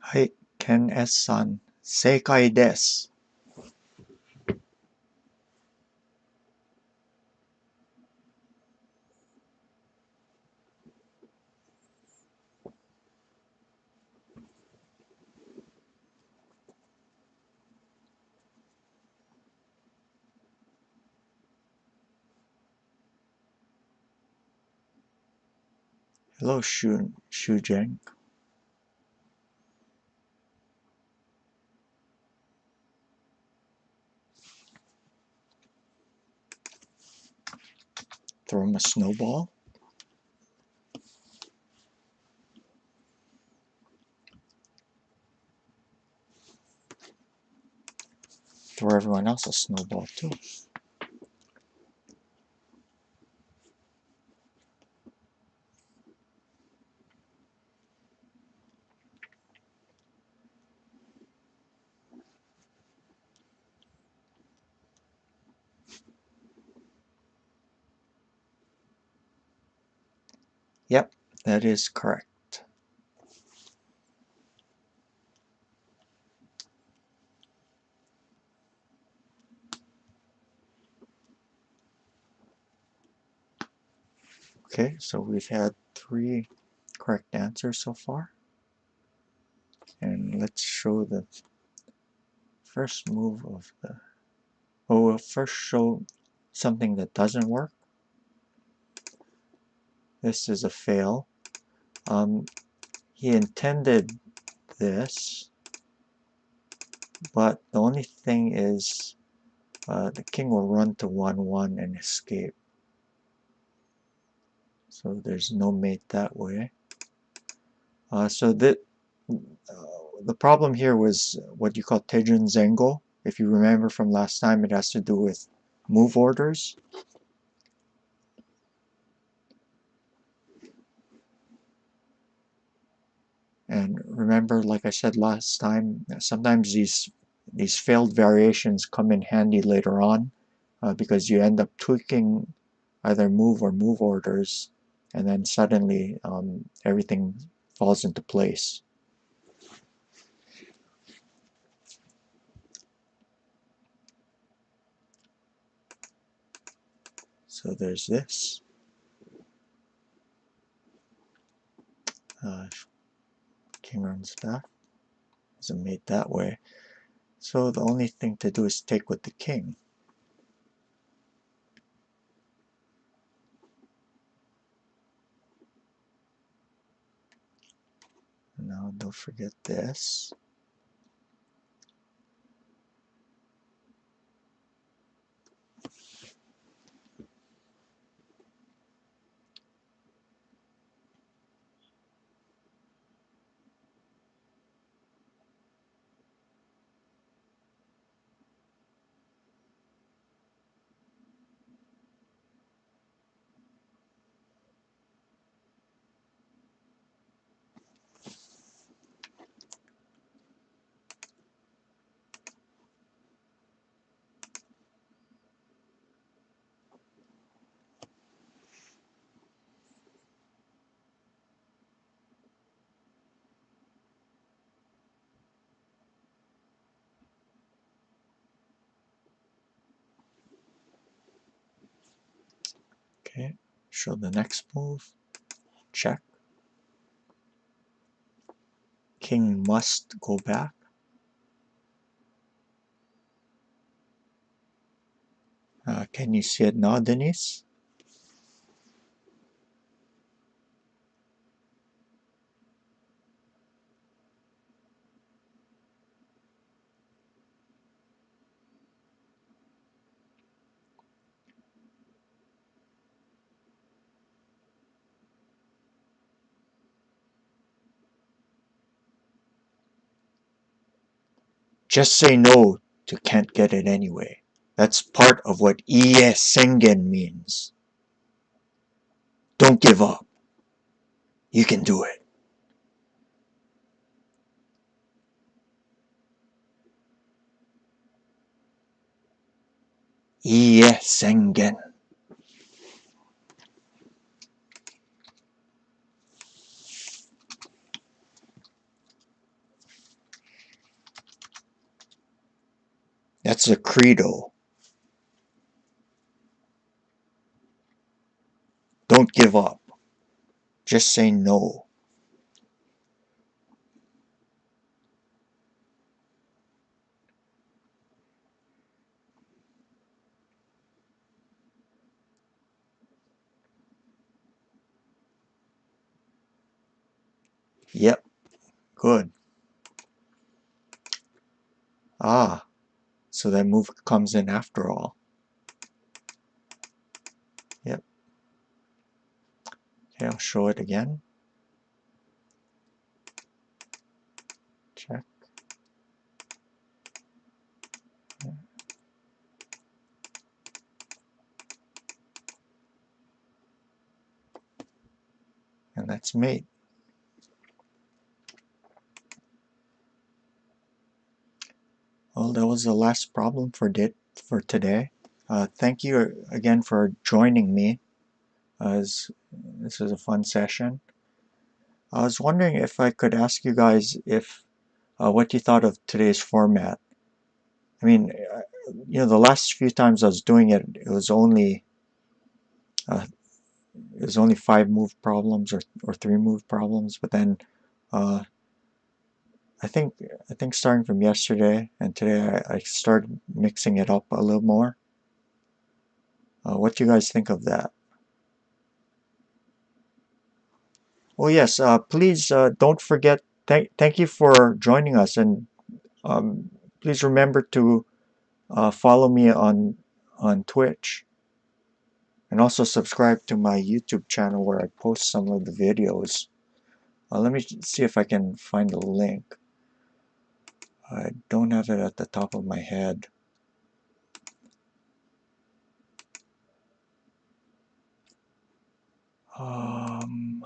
Hai, Ken S-san, seikai desu. Hello, Shujeng. Throw him a snowball. Throw everyone else a snowball too. Yep, that is correct. Okay, so we've had 3 correct answers so far. And let's show the first move of the... Oh, we'll first show something that doesn't work. This is a fail. He intended this, but the only thing is the king will run to 1-1 and escape. So there's no mate that way. The problem here was what you call Tejun Zengo. If you remember from last time, it has to do with move orders. And remember, like I said last time, sometimes these failed variations come in handy later on because you end up tweaking either move or move orders, and then suddenly everything falls into place. So there's this. King runs back. Isn't made that way. So the only thing to do is take with the king. Now don't forget this. Okay, show the next move. Check. King must go back. Can you see it now, Denise? Just say no to can't get it anyway. That's part of what Ie Sengen means. Don't give up. You can do it. Ie Sengen. That's a credo. Don't give up. Just say no. Yep, good. Ah, so that move comes in after all. Yep. Okay, I'll show it again. Check. And that's mate. Well, that was the last problem for today. Thank you again for joining me. This was a fun session. I was wondering if I could ask you guys if what you thought of today's format. I mean, the last few times I was doing it, it was only 5 move problems or 3 move problems. But then I think starting from yesterday and today, I started mixing it up a little more. What do you guys think of that? Oh yes, please don't forget. Thank you for joining us, and please remember to follow me on Twitch, and also subscribe to my YouTube channel where I post some of the videos. Let me see if I can find the link. I don't have it at the top of my head. Um,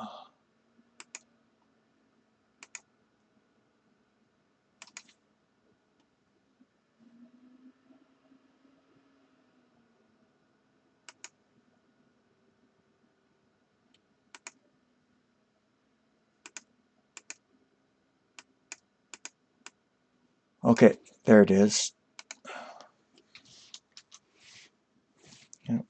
okay, there it is. Yeah.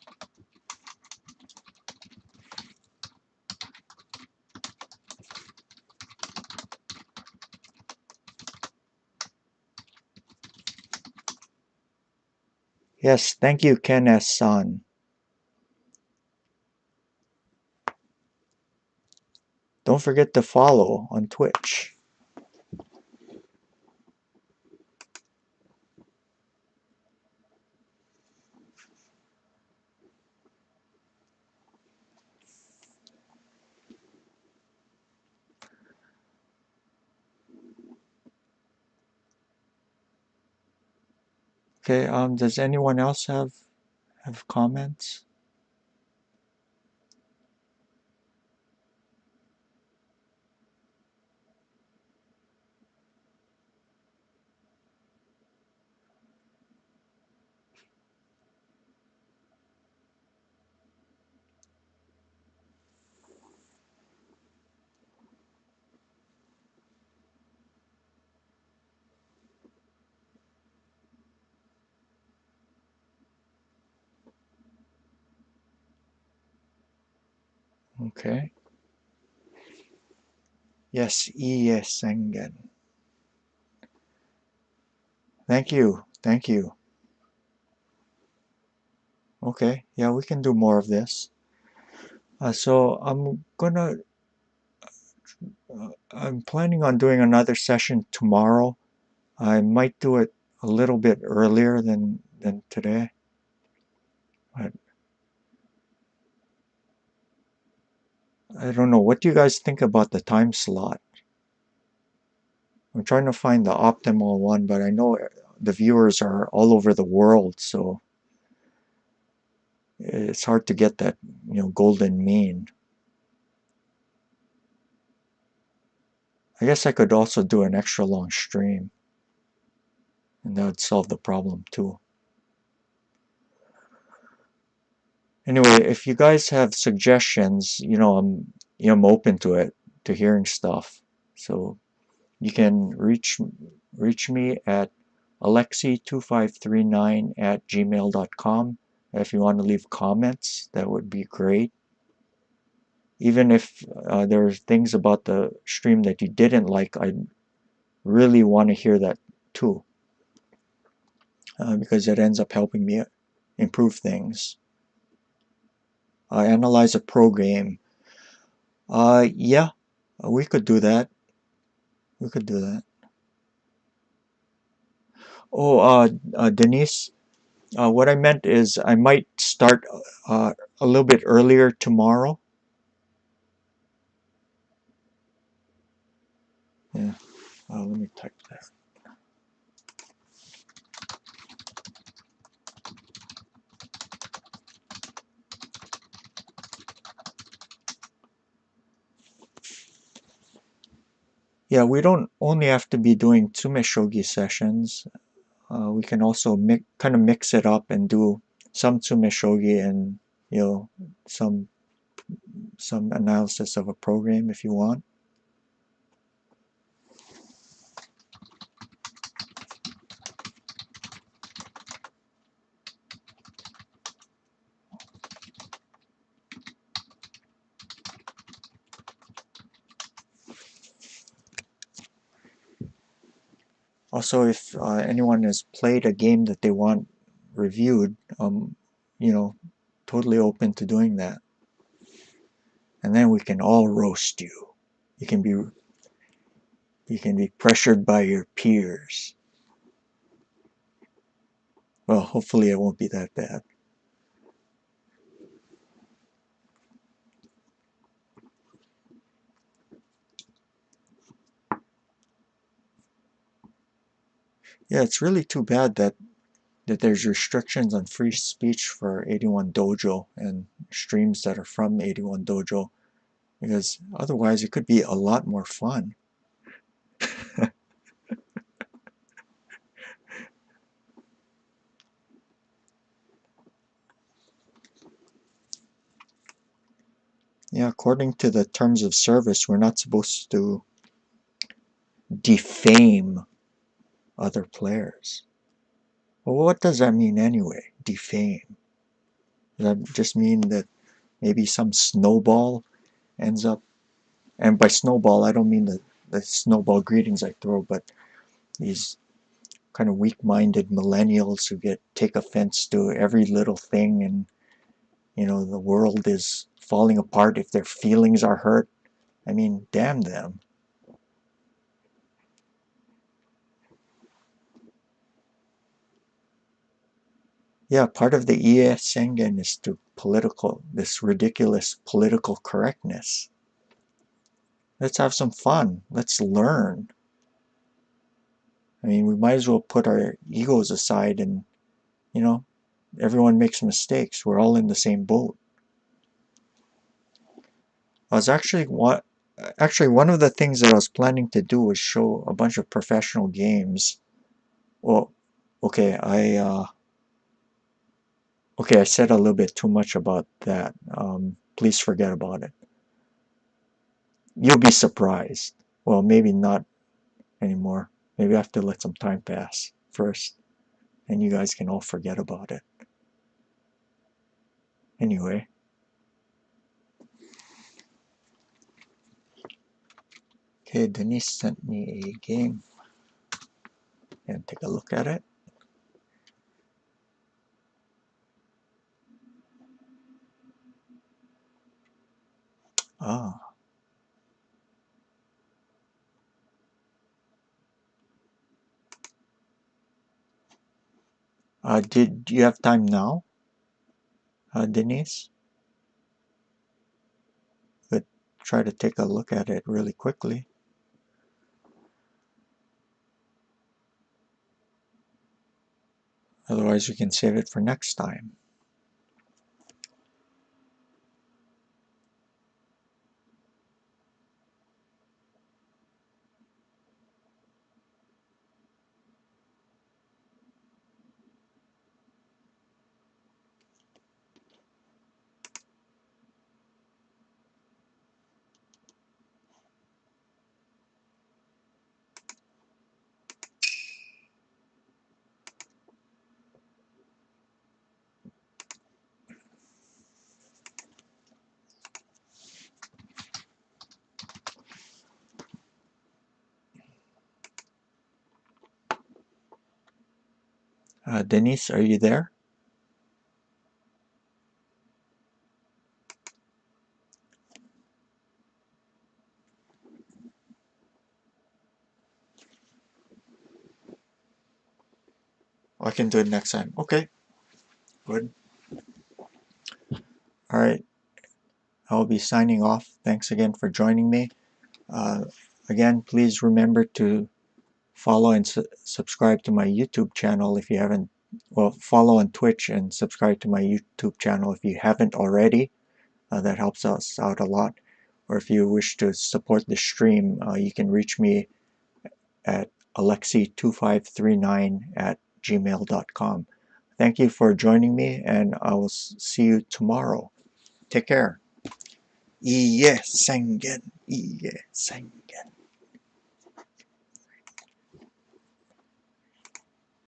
Yes, thank you, Ken S-san. Don't forget to follow on Twitch. Okay, does anyone else have comments? Okay. Yes, Iie Sengen. Thank you, thank you. Okay, yeah, we can do more of this. So I'm planning on doing another session tomorrow. I might do it a little bit earlier than today. But I don't know. What do you guys think about the time slot? I'm trying to find the optimal one, but I know the viewers are all over the world, so it's hard to get that, golden mean. I guess I could also do an extra long stream, and that would solve the problem too. Anyway, if you guys have suggestions, I'm open to it, to hearing stuff. So you can reach me at alexi2539@gmail.com. If you want to leave comments, that would be great. Even if there's things about the stream that you didn't like, I really want to hear that too, because it ends up helping me improve things. Analyze a program. Yeah, we could do that. We could do that. Oh, Denise, what I meant is I might start a little bit earlier tomorrow. Yeah, let me type that. Yeah, we don't only have to be doing tsumeshogi sessions. We can also kind of mix it up and do some tsumeshogi and some analysis of a program if you want. Also, if anyone has played a game that they want reviewed, totally open to doing that. And then we can all roast you. You can be pressured by your peers. Well, hopefully it won't be that bad. Yeah, it's really too bad that there's restrictions on free speech for 81 Dojo, and streams that are from 81 Dojo, because otherwise it could be a lot more fun. Yeah, according to the terms of service, we're not supposed to defame other players. Well, what does that mean anyway? Defame. Does that just mean that maybe some snowball ends up, and by snowball I don't mean the snowball greetings I throw, but these kind of weak-minded millennials who take offense to every little thing, and the world is falling apart if their feelings are hurt. I mean, damn them. Yeah, part of the Ie Sengen is this ridiculous political correctness. Let's have some fun. Let's learn. I mean, we might as well put our egos aside, and, everyone makes mistakes. We're all in the same boat. I was actually one of the things that I was planning to do was show a bunch of professional games. Well, okay, I said a little bit too much about that. Please forget about it. You'll be surprised. Well, maybe not anymore. Maybe I have to let some time pass first, and you guys can all forget about it. Anyway. Okay, Denise sent me a game. And take a look at it. Ah. Did you have time now, Denise? But try to take a look at it really quickly. Otherwise, we can save it for next time. Denise, are you there? I can do it next time. Okay, good. All right, I'll be signing off. Thanks again for joining me. Again, please remember to follow and subscribe to my YouTube channel if you haven't. Well, follow on Twitch and subscribe to my YouTube channel if you haven't already. That helps us out a lot. Or if you wish to support the stream, you can reach me at alexi2539@gmail.com. Thank you for joining me, and I will see you tomorrow. Take care. Iie Sengen. Iie Sengen.